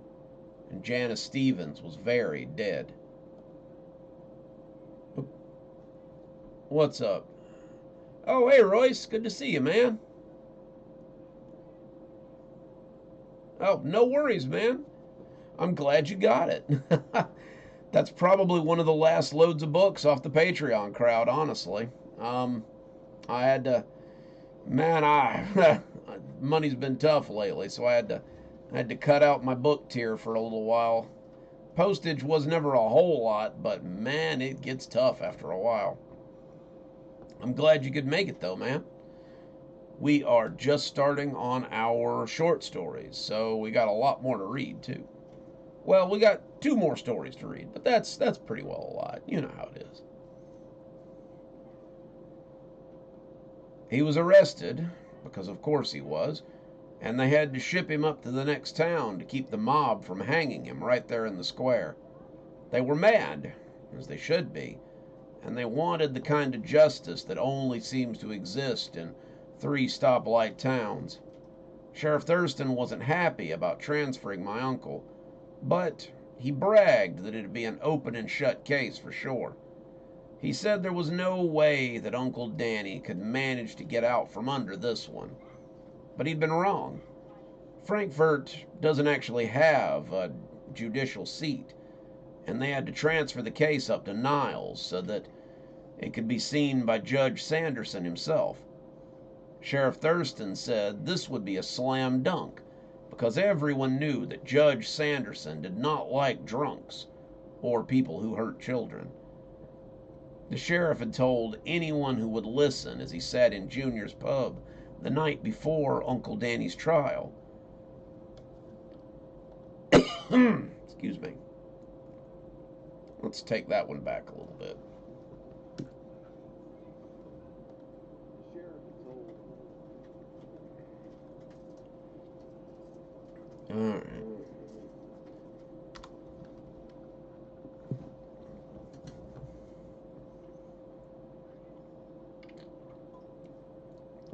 and Janice Stevens was very dead. What's up? Oh, hey, Royce. Good to see you, man. Oh, no worries, man. I'm glad you got it. That's probably one of the last loads of books off the Patreon crowd, honestly. I had to, man, money's been tough lately, so I had to cut out my book tier for a little while. Postage was never a whole lot, but man, it gets tough after a while. I'm glad you could make it though, man. We are just starting on our short stories, so we got a lot more to read too. Well, we got 2 more stories to read, but that's pretty well a lot. You know how it is. He was arrested, because of course he was, and they had to ship him up to the next town to keep the mob from hanging him right there in the square. They were mad, as they should be, and they wanted the kind of justice that only seems to exist in 3 stoplight towns. Sheriff Thurston wasn't happy about transferring my uncle, but he bragged that it'd be an open and shut case for sure. He said there was no way that Uncle Danny could manage to get out from under this one. But he'd been wrong. Frankfort doesn't actually have a judicial seat, and they had to transfer the case up to Niles so that it could be seen by Judge Sanderson himself. Sheriff Thurston said this would be a slam dunk because everyone knew that Judge Sanderson did not like drunks or people who hurt children. The sheriff had told anyone who would listen as he sat in Junior's pub the night before Uncle Danny's trial. Excuse me. Let's take that one back a little bit. All right.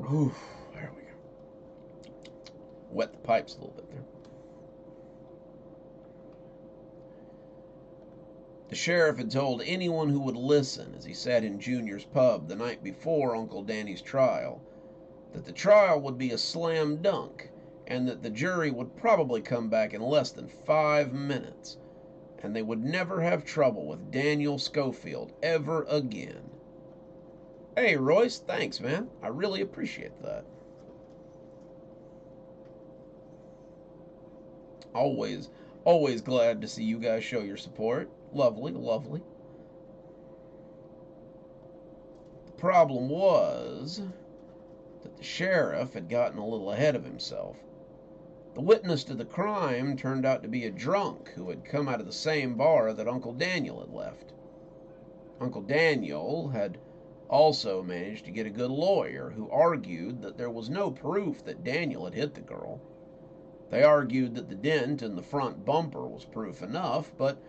Ooh, there we go. Wet the pipes a little bit there. The sheriff had told anyone who would listen as he sat in Junior's pub the night before Uncle Danny's trial that the trial would be a slam dunk and that the jury would probably come back in less than 5 minutes and they would never have trouble with Daniel Schofield ever again. Hey, Royce, thanks, man. I really appreciate that. Always glad to see you guys show your support. Lovely, lovely. The problem was that the sheriff had gotten a little ahead of himself. The witness to the crime turned out to be a drunk who had come out of the same bar that Uncle Daniel had left. Uncle Daniel had also managed to get a good lawyer who argued that there was no proof that Daniel had hit the girl. They argued that the dent in the front bumper was proof enough, but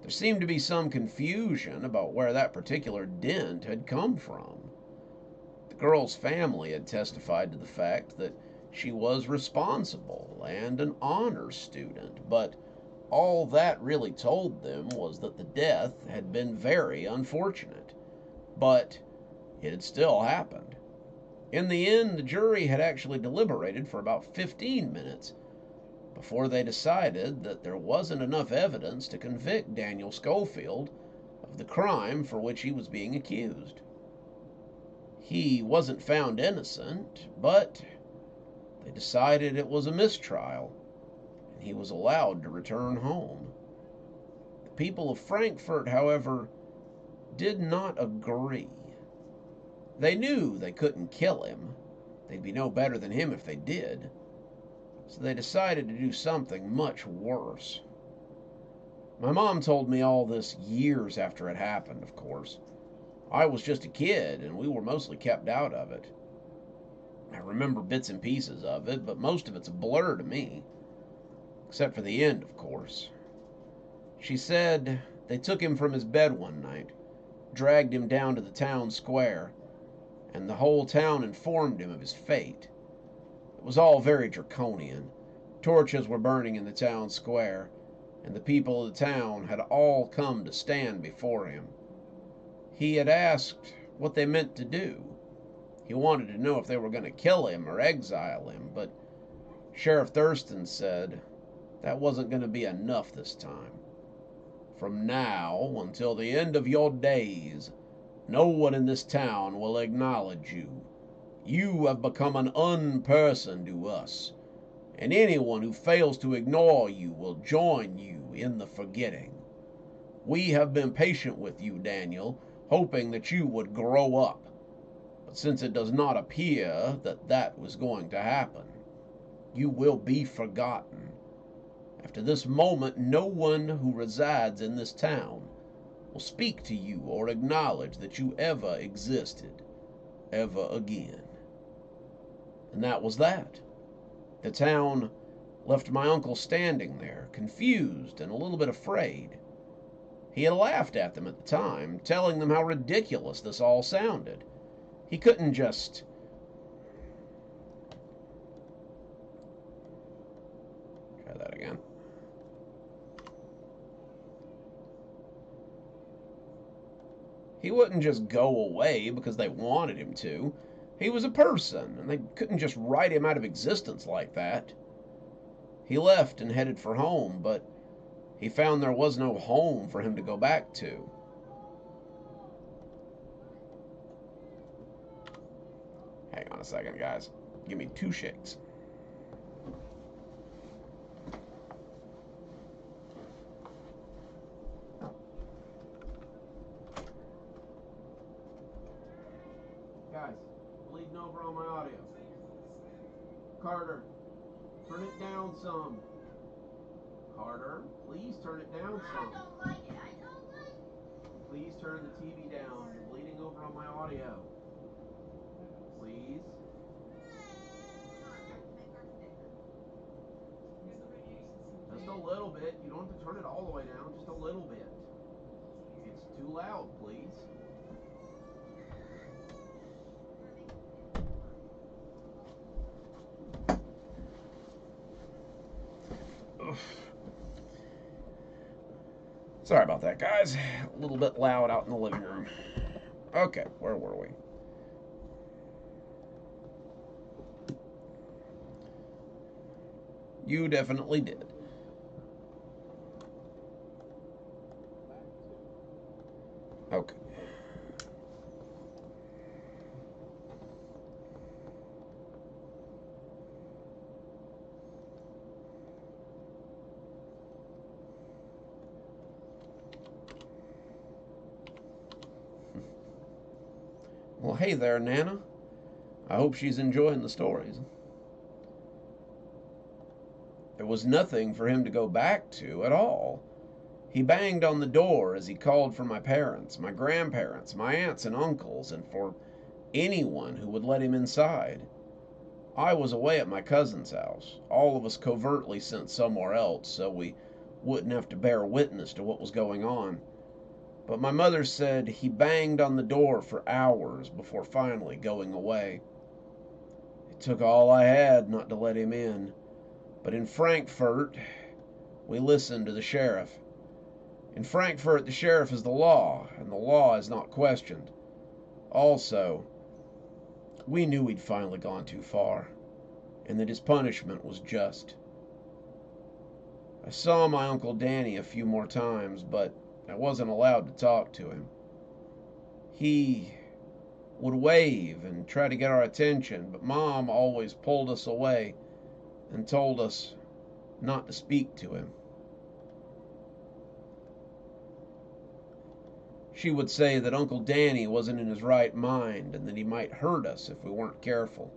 there seemed to be some confusion about where that particular dent had come from. The girl's family had testified to the fact that she was responsible and an honors student, but all that really told them was that the death had been very unfortunate. But it had still happened. In the end, the jury had actually deliberated for about 15 minutes before they decided that there wasn't enough evidence to convict Daniel Schofield of the crime for which he was being accused. He wasn't found innocent, but they decided it was a mistrial, and he was allowed to return home. The people of Frankfort, however, did not agree. They knew they couldn't kill him. They'd be no better than him if they did. So they decided to do something much worse. My mom told me all this years after it happened, of course. I was just a kid, and we were mostly kept out of it. I remember bits and pieces of it, but most of it's a blur to me. Except for the end, of course. She said they took him from his bed one night, dragged him down to the town square, and the whole town informed him of his fate. It was all very draconian. Torches were burning in the town square, and the people of the town had all come to stand before him. He had asked what they meant to do. He wanted to know if they were going to kill him or exile him, but Sheriff Thurston said that wasn't going to be enough this time. From now until the end of your days, no one in this town will acknowledge you. You have become an unperson to us, and anyone who fails to ignore you will join you in the forgetting. We have been patient with you, Daniel, hoping that you would grow up. But since it does not appear that that was going to happen, you will be forgotten. After this moment, no one who resides in this town will speak to you or acknowledge that you ever existed, ever again. And that was that. The town left my uncle standing there, confused and a little bit afraid. He had laughed at them at the time, telling them how ridiculous this all sounded. He couldn't just... Try that again. He wouldn't just go away because they wanted him to. He was a person, and they couldn't just write him out of existence like that. He left and headed for home, but he found there was no home for him to go back to. Hang on a second, guys. Give me 2 shakes. Guys, bleeding over on my audio. Carter, turn it down some. Carter, please turn it down some. I don't like it. I don't like it. Please turn the TV down. You're bleeding over on my audio. Please. Just a little bit. You don't have to turn it all the way down. Just a little bit. It's too loud, please. Ugh. Sorry about that, guys. A little bit loud out in the living room. Okay, where were we? You definitely did. Okay. Well, hey there, Nana. I hope she's enjoying the stories. There was nothing for him to go back to at all. He banged on the door as he called for my parents, my grandparents, my aunts and uncles, and for anyone who would let him inside. I was away at my cousin's house, all of us covertly sent somewhere else so we wouldn't have to bear witness to what was going on. But my mother said he banged on the door for hours before finally going away. It took all I had not to let him in. But in Frankfurt, we listened to the sheriff. In Frankfurt, the sheriff is the law, and the law is not questioned. Also, we knew he'd finally gone too far, and that his punishment was just. I saw my Uncle Danny a few more times, but I wasn't allowed to talk to him. He would wave and try to get our attention, but Mom always pulled us away and told us not to speak to him. She would say that Uncle Danny wasn't in his right mind and that he might hurt us if we weren't careful.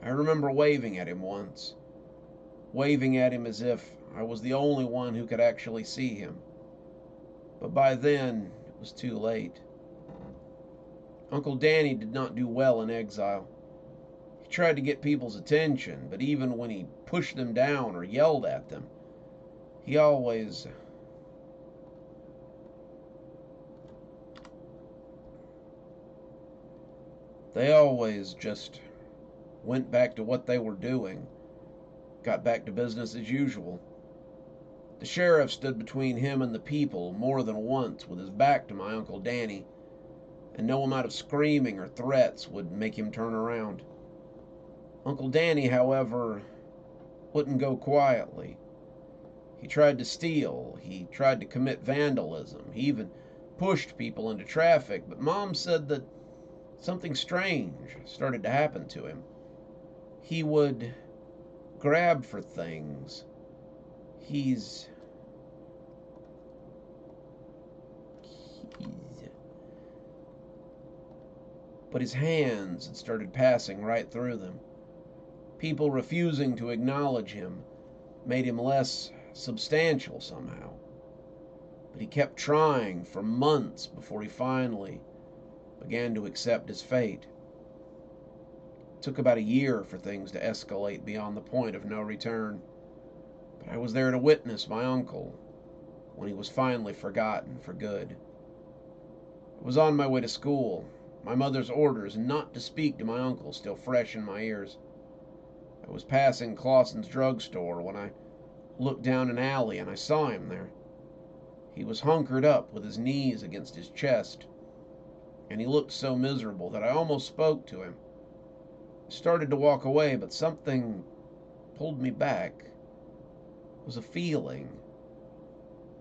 I remember waving at him once, waving at him as if I was the only one who could actually see him. But by then, it was too late. Uncle Danny did not do well in exile. He tried to get people's attention, but even when he pushed them down or yelled at them, he always they always just went back to what they were doing, got back to business as usual. The sheriff stood between him and the people more than once with his back to my Uncle Danny, and no amount of screaming or threats would make him turn around. Uncle Danny, however, wouldn't go quietly. He tried to steal, he tried to commit vandalism, he even pushed people into traffic, but Mom said that something strange started to happen to him. He would grab for things. But his hands had started passing right through them. People refusing to acknowledge him made him less substantial somehow. But he kept trying for months before he finally began to accept his fate. It took about a year for things to escalate beyond the point of no return. But I was there to witness my uncle when he was finally forgotten for good. I was on my way to school, my mother's orders not to speak to my uncle still fresh in my ears. I was passing Clausen's drugstore when I looked down an alley and I saw him there. He was hunkered up with his knees against his chest, and he looked so miserable that I almost spoke to him. I started to walk away, but something pulled me back. It was a feeling,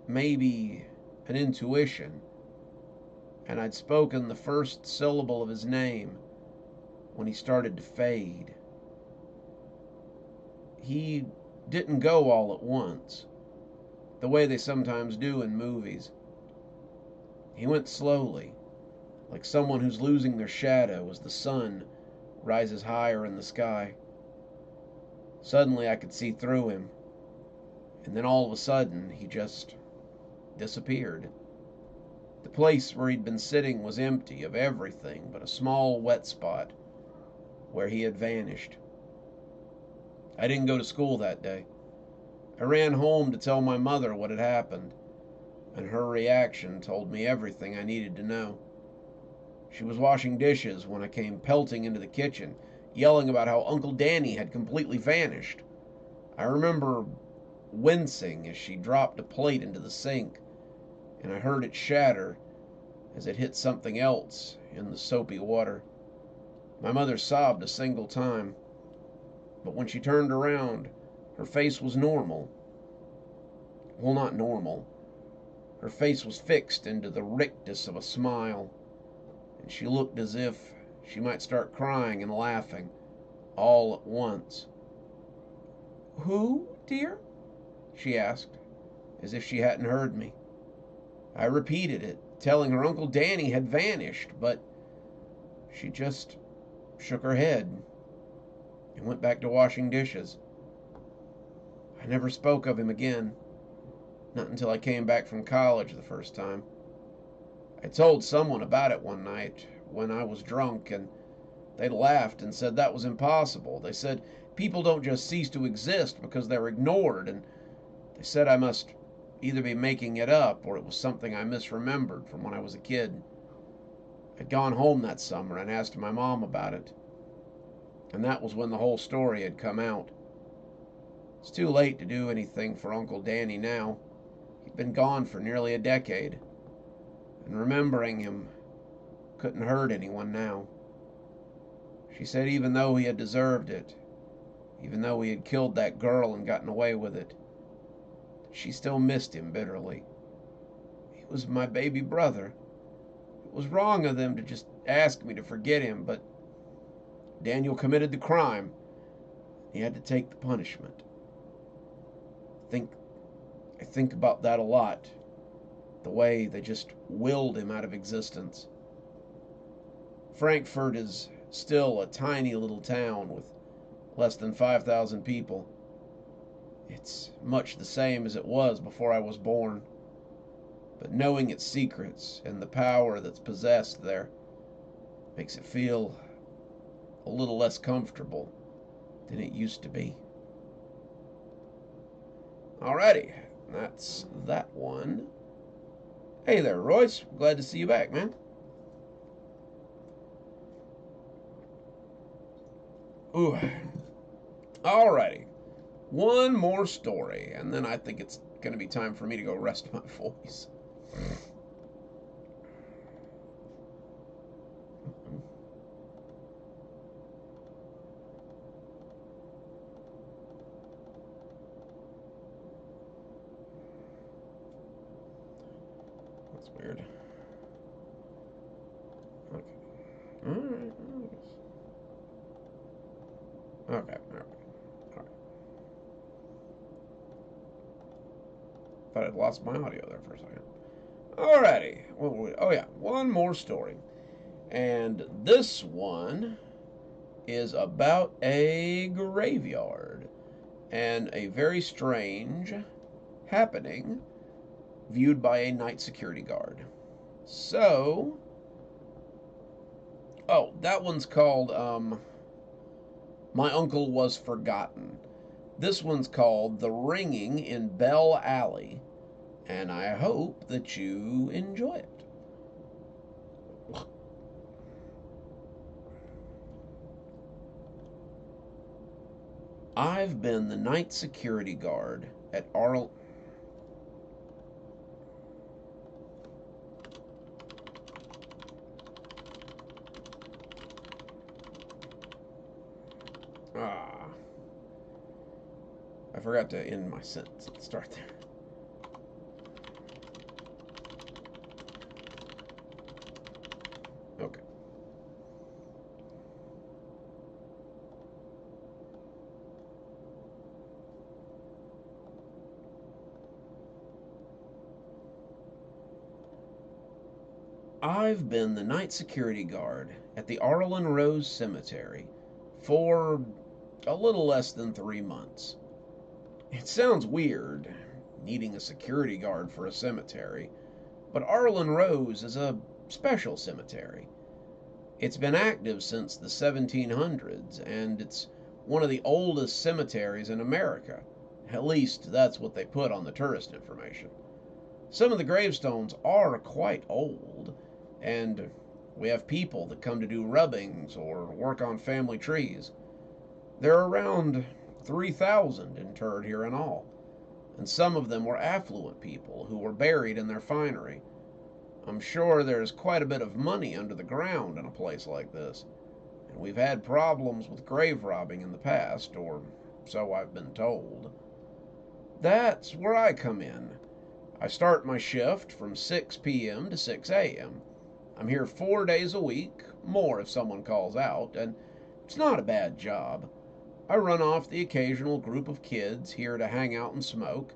maybe an intuition, and I'd spoken the first syllable of his name when he started to fade. He didn't go all at once, the way they sometimes do in movies. He went slowly, like someone who's losing their shadow as the sun rises higher in the sky. Suddenly I could see through him, and then all of a sudden he just disappeared. The place where he'd been sitting was empty of everything but a small wet spot where he had vanished. I didn't go to school that day. I ran home to tell my mother what had happened, and her reaction told me everything I needed to know. She was washing dishes when I came pelting into the kitchen, yelling about how Uncle Danny had completely vanished. I remember wincing as she dropped a plate into the sink, and I heard it shatter as it hit something else in the soapy water. My mother sobbed a single time, but when she turned around, her face was normal. Well, not normal. Her face was fixed into the rictus of a smile, and she looked as if she might start crying and laughing all at once. "Who, dear?" she asked, as if she hadn't heard me. I repeated it, telling her Uncle Danny had vanished, but she just shook her head and went back to washing dishes. I never spoke of him again, not until I came back from college the first time. I told someone about it one night when I was drunk, and they laughed and said that was impossible. They said people don't just cease to exist because they're ignored, and they said I must either be making it up or it was something I misremembered from when I was a kid. I'd gone home that summer and asked my mom about it, and that was when the whole story had come out. It's too late to do anything for Uncle Danny now. He'd been gone for nearly a decade, and remembering him couldn't hurt anyone now. She said even though he had deserved it, even though he had killed that girl and gotten away with it, she still missed him bitterly. He was my baby brother. It was wrong of them to just ask me to forget him, but Daniel committed the crime. He had to take the punishment. I think about that a lot, the way they just willed him out of existence. Frankfurt is still a tiny little town with less than 5,000 people. It's much the same as it was before I was born, but knowing its secrets and the power that's possessed there makes it feel a little less comfortable than it used to be. Alrighty, that's that one. Hey there, Royce. Glad to see you back, man. Ooh. Alrighty. One more story, and then I think it's going to be time for me to go rest my voice. That's weird. Okay. Alright. Okay. Alright. Thought I'd lost my audio there for a second. Alrighty. Oh yeah, one more story. And this one is about a graveyard and a very strange happening viewed by a night security guard. So, that one's called My Uncle Was Forgotten. This one's called The Ringing in Bell Alley, and I hope that you enjoy it. I've been the night security guard at Arl. Ah. I forgot to end my sentence at the start there. Okay. I've been the night security guard at the Arlen Rose Cemetery for a little less than 3 months. It sounds weird, needing a security guard for a cemetery, but Arlen Rose is a special cemetery. It's been active since the 1700s, and it's one of the oldest cemeteries in America. At least, that's what they put on the tourist information. Some of the gravestones are quite old, and we have people that come to do rubbings or work on family trees. There are around 3,000 interred here in all, and some of them were affluent people who were buried in their finery. I'm sure there's quite a bit of money under the ground in a place like this, and we've had problems with grave robbing in the past, or so I've been told. That's where I come in. I start my shift from 6 p.m. to 6 a.m. I'm here 4 days a week, more if someone calls out, and it's not a bad job. I run off the occasional group of kids here to hang out and smoke.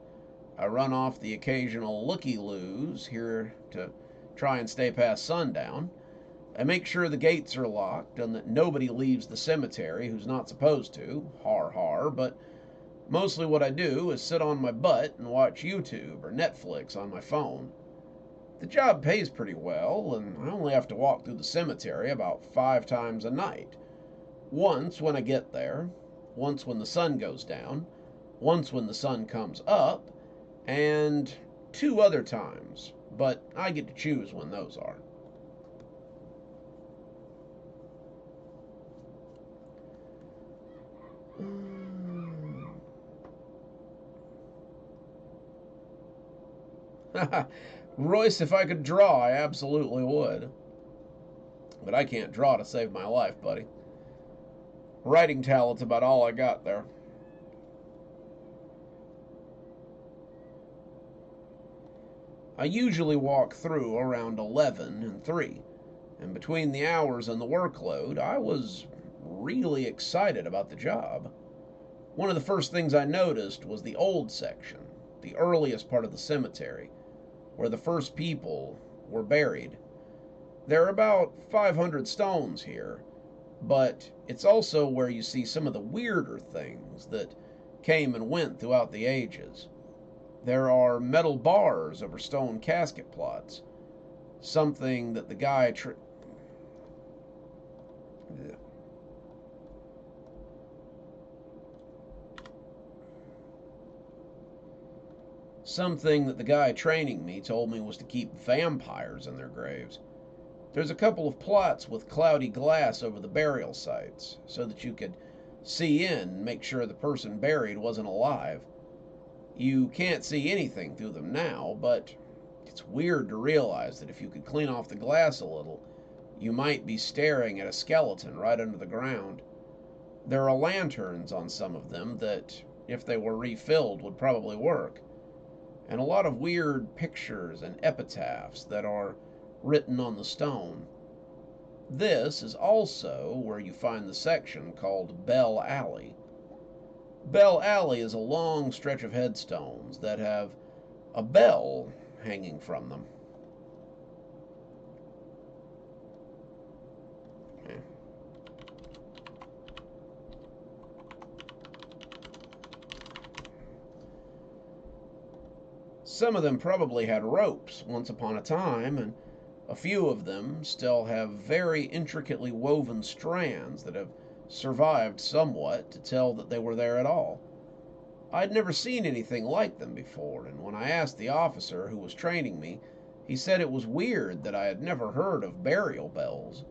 I run off the occasional looky-loos here to try and stay past sundown. I make sure the gates are locked and that nobody leaves the cemetery who's not supposed to, har har, but mostly what I do is sit on my butt and watch YouTube or Netflix on my phone. The job pays pretty well, and I only have to walk through the cemetery about 5 times a night. Once when I get there, once when the sun goes down, once when the sun comes up, and 2 other times, but I get to choose when those are. Royce, if I could draw, I absolutely would. But I can't draw to save my life, buddy. Writing talent's about all I got there. I usually walk through around 11 and 3, and between the hours and the workload, I was really excited about the job. One of the first things I noticed was the old section, the earliest part of the cemetery, where the first people were buried. There are about 500 stones here, but it's also where you see some of the weirder things that came and went throughout the ages. There are metal bars over stone casket plots, something that the guy something that the guy training me told me was to keep vampires in their graves. There's a couple of plots with cloudy glass over the burial sites so that you could see in and make sure the person buried wasn't alive. You can't see anything through them now, but it's weird to realize that if you could clean off the glass a little, you might be staring at a skeleton right under the ground. There are lanterns on some of them that, if they were refilled, would probably work, and a lot of weird pictures and epitaphs that are written on the stone. This is also where you find the section called Bell Alley. Bell Alley is a long stretch of headstones that have a bell hanging from them. Some of them probably had ropes once upon a time, and a few of them still have very intricately woven strands that have survived somewhat to tell that they were there at all. I'd never seen anything like them before, and when I asked the officer who was training me, he said it was weird that I had never heard of burial bells.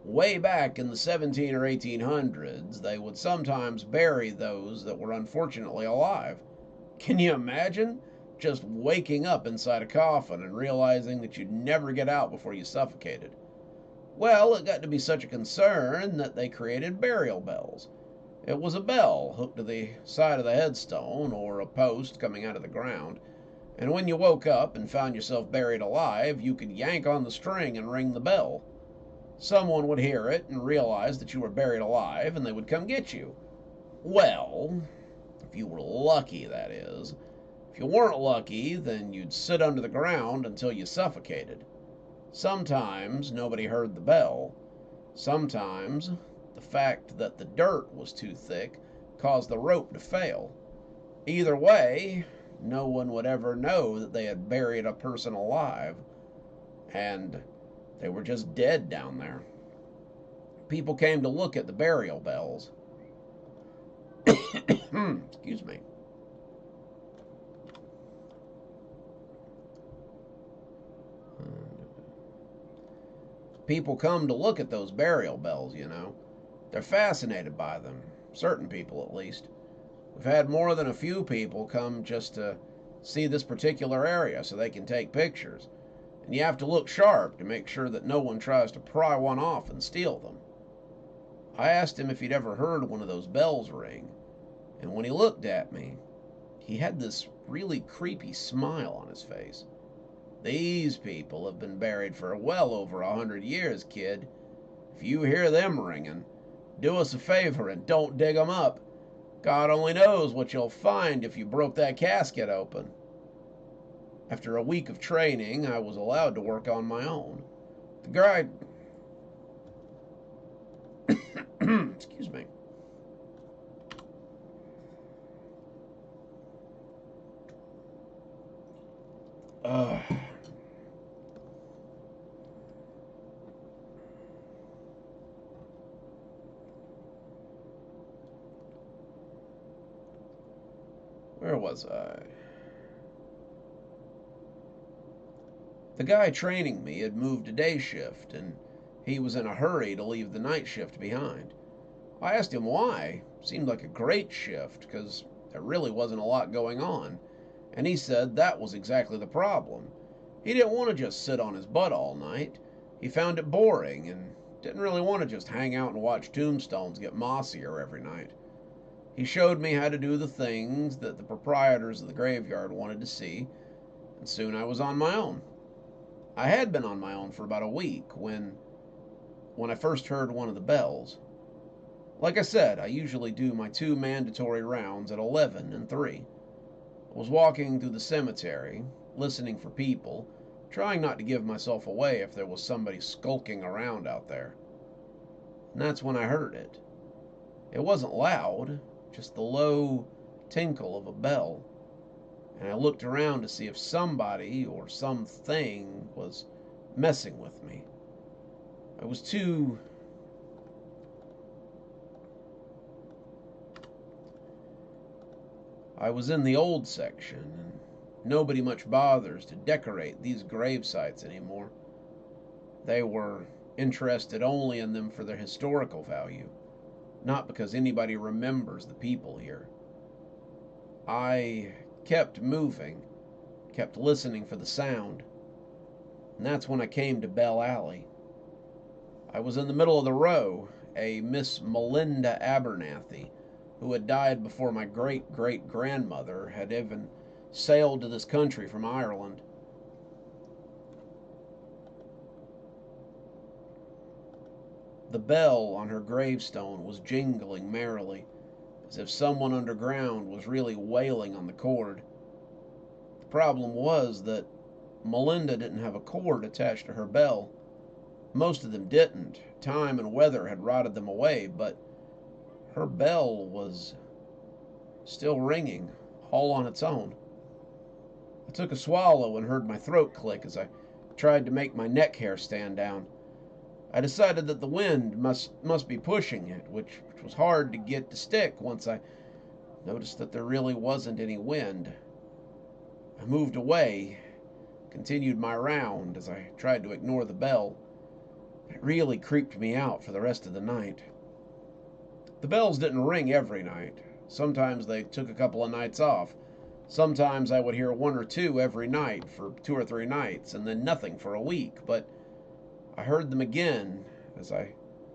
Way back in the 17 or 1800s, they would sometimes bury those that were unfortunately alive. Can you imagine? Just waking up inside a coffin and realizing that you'd never get out before you suffocated. Well, it got to be such a concern that they created burial bells. It was a bell hooked to the side of the headstone or a post coming out of the ground, and when you woke up and found yourself buried alive, you could yank on the string and ring the bell. Someone would hear it and realize that you were buried alive, and they would come get you. Well, if you were lucky, that is. If you weren't lucky, then you'd sit under the ground until you suffocated. Sometimes nobody heard the bell. Sometimes the fact that the dirt was too thick caused the rope to fail. Either way, no one would ever know that they had buried a person alive, and they were just dead down there. People came to look at the burial bells. Excuse me. People come to look at those burial bells, you know. They're fascinated by them, certain people at least. We've had more than a few people come just to see this particular area so they can take pictures. And you have to look sharp to make sure that no one tries to pry one off and steal them. I asked him if he'd ever heard one of those bells ring, and when he looked at me, he had this really creepy smile on his face. These people have been buried for well over 100 years, kid. If you hear them ringing, do us a favor and don't dig them up. God only knows what you'll find if you broke that casket open. After a week of training, I was allowed to work on my own. The guy... Excuse me. Where was I? The guy training me had moved to day shift, and he was in a hurry to leave the night shift behind. I asked him why. Seemed like a great shift, because there really wasn't a lot going on, and he said that was exactly the problem. He didn't want to just sit on his butt all night. He found it boring, and didn't really want to just hang out and watch tombstones get mossier every night. He showed me how to do the things that the proprietors of the graveyard wanted to see, and soon I was on my own. I had been on my own for about a week when I first heard one of the bells. Like I said, I usually do my 2 mandatory rounds at 11 and 3. I was walking through the cemetery, listening for people, trying not to give myself away if there was somebody skulking around out there. And that's when I heard it. It wasn't loud, just the low, tinkle of a bell, and I looked around to see if somebody or something was messing with me. I was too I was in the old section, and nobody much bothers to decorate these grave sites anymore. They were interested only in them for their historical value, not because anybody remembers the people here. I kept moving, kept listening for the sound, and that's when I came to Bell Alley. I was in the middle of the row, a Miss Melinda Abernathy, who had died before my great great grandmother had even sailed to this country from Ireland. The bell on her gravestone was jingling merrily, as if someone underground was really wailing on the cord. The problem was that Melinda didn't have a cord attached to her bell. Most of them didn't. Time and weather had rotted them away, but her bell was still ringing, all on its own. I took a swallow and heard my throat click as I tried to make my neck hair stand down. I decided that the wind must be pushing it, which was hard to get to stick once I noticed that there really wasn't any wind. I moved away, continued my round as I tried to ignore the bell. It really creeped me out for the rest of the night. The bells didn't ring every night. Sometimes they took a couple of nights off. Sometimes I would hear one or two every night for 2 or 3 nights, and then nothing for a week. But I heard them again as I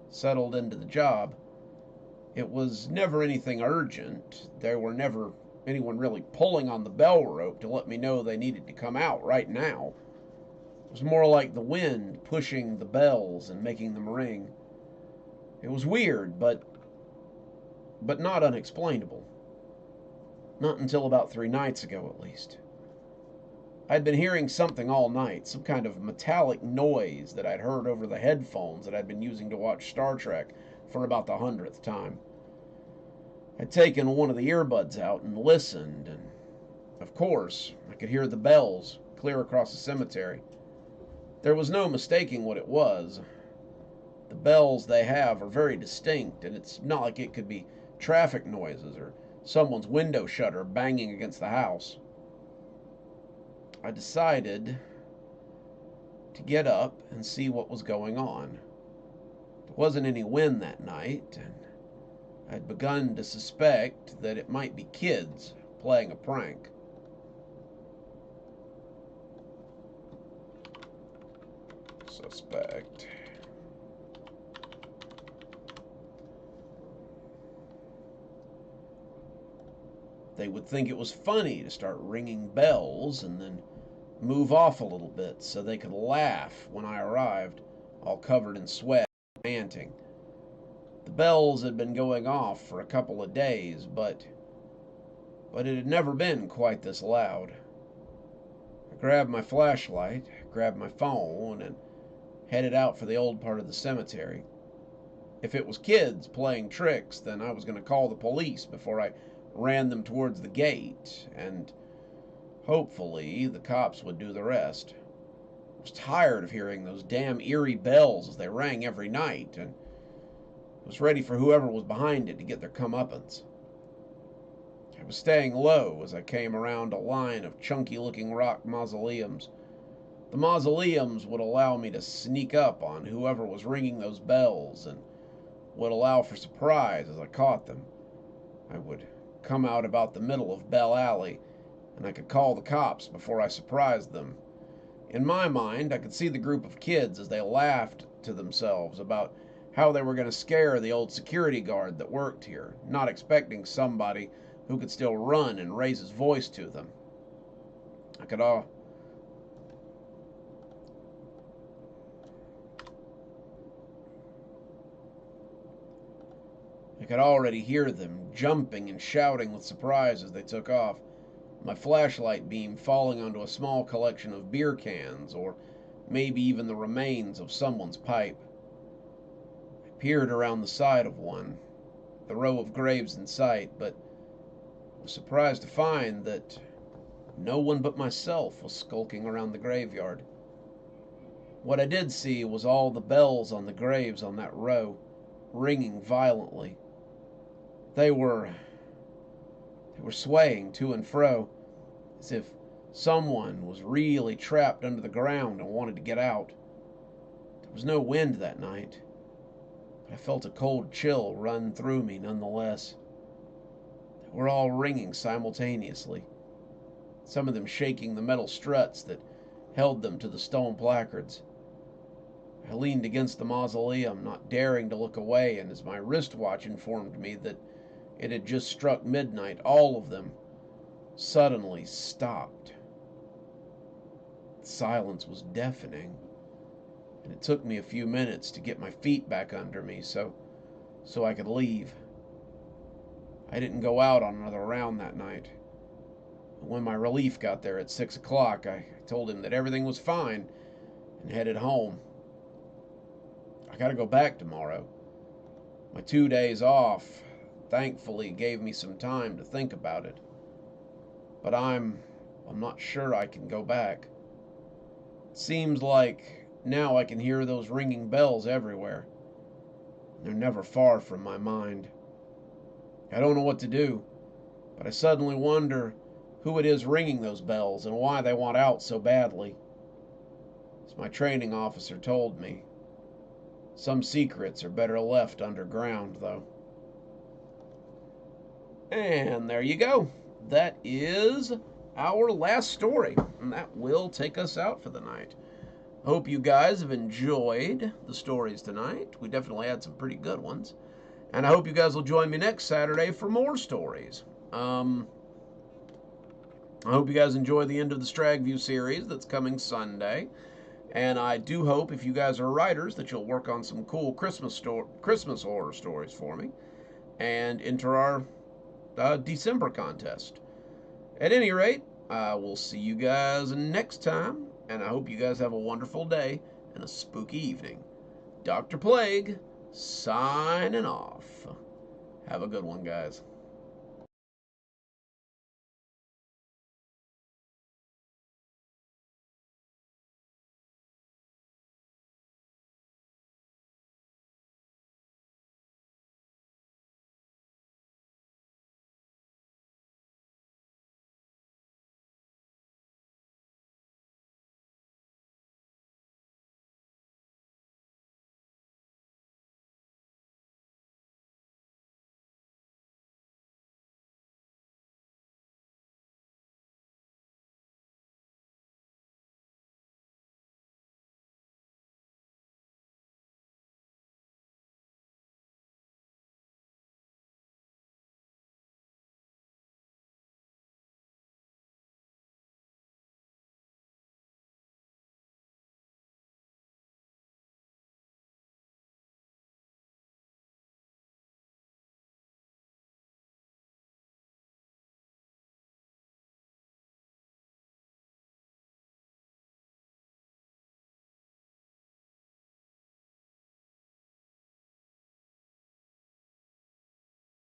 settled into the job. It was never anything urgent. There were never anyone really pulling on the bell rope to let me know they needed to come out right now. It was more like the wind pushing the bells and making them ring. It was weird, but not unexplainable. Not until about 3 nights ago, at least. I'd been hearing something all night, some kind of metallic noise that I'd heard over the headphones that I'd been using to watch Star Trek for about the 100th time. I'd taken one of the earbuds out and listened, and of course, I could hear the bells clear across the cemetery. There was no mistaking what it was. The bells they have are very distinct, and it's not like it could be traffic noises or someone's window shutter banging against the house. I decided to get up and see what was going on. There wasn't any wind that night, and I'd begun to suspect that it might be kids playing a prank. Suspect. They would think it was funny to start ringing bells and then move off a little bit so they could laugh when I arrived, all covered in sweat and panting. The bells had been going off for a couple of days, but it had never been quite this loud. I grabbed my flashlight, grabbed my phone, and headed out for the old part of the cemetery. If it was kids playing tricks, then I was going to call the police before I ran them towards the gate, and hopefully the cops would do the rest. I was tired of hearing those damn eerie bells as they rang every night, and was ready for whoever was behind it to get their comeuppance. I was staying low as I came around a line of chunky-looking rock mausoleums. The mausoleums would allow me to sneak up on whoever was ringing those bells and would allow for surprise as I caught them. I would come out about the middle of Bell Alley, and I could call the cops before I surprised them. In my mind, I could see the group of kids as they laughed to themselves about how they were going to scare the old security guard that worked here, not expecting somebody who could still run and raise his voice to them. I could already hear them jumping and shouting with surprise as they took off, my flashlight beam falling onto a small collection of beer cans, or maybe even the remains of someone's pipe. I peered around the side of one, the row of graves in sight, but I was surprised to find that no one but myself was skulking around the graveyard. What I did see was all the bells on the graves on that row ringing violently. They were swaying to and fro as if someone was really trapped under the ground and wanted to get out. There was no wind that night, but I felt a cold chill run through me nonetheless. They were all ringing simultaneously, some of them shaking the metal struts that held them to the stone placards. I leaned against the mausoleum, not daring to look away, and as my wristwatch informed me that it had just struck midnight, all of them suddenly stopped. The silence was deafening, and it took me a few minutes to get my feet back under me so I could leave. I didn't go out on another round that night. When my relief got there at 6 o'clock, I told him that everything was fine and headed home. I gotta go back tomorrow. My 2 days off thankfully gave me some time to think about it. But I'm not sure I can go back. It seems like now I can hear those ringing bells everywhere. They're never far from my mind. I don't know what to do, but I suddenly wonder who it is ringing those bells and why they want out so badly. As my training officer told me, some secrets are better left underground, though. And there you go. That is our last story, and that will take us out for the night. Hope you guys have enjoyed the stories tonight. We definitely had some pretty good ones. And I hope you guys will join me next Saturday for more stories. I hope you guys enjoy the end of the Stragview series that's coming Sunday. And I do hope, if you guys are writers, that you'll work on some cool Christmas horror stories for me and enter our December contest. At any rate, I will see you guys next time, and I hope you guys have a wonderful day and a spooky evening. Dr. Plague, signing off. Have a good one, guys.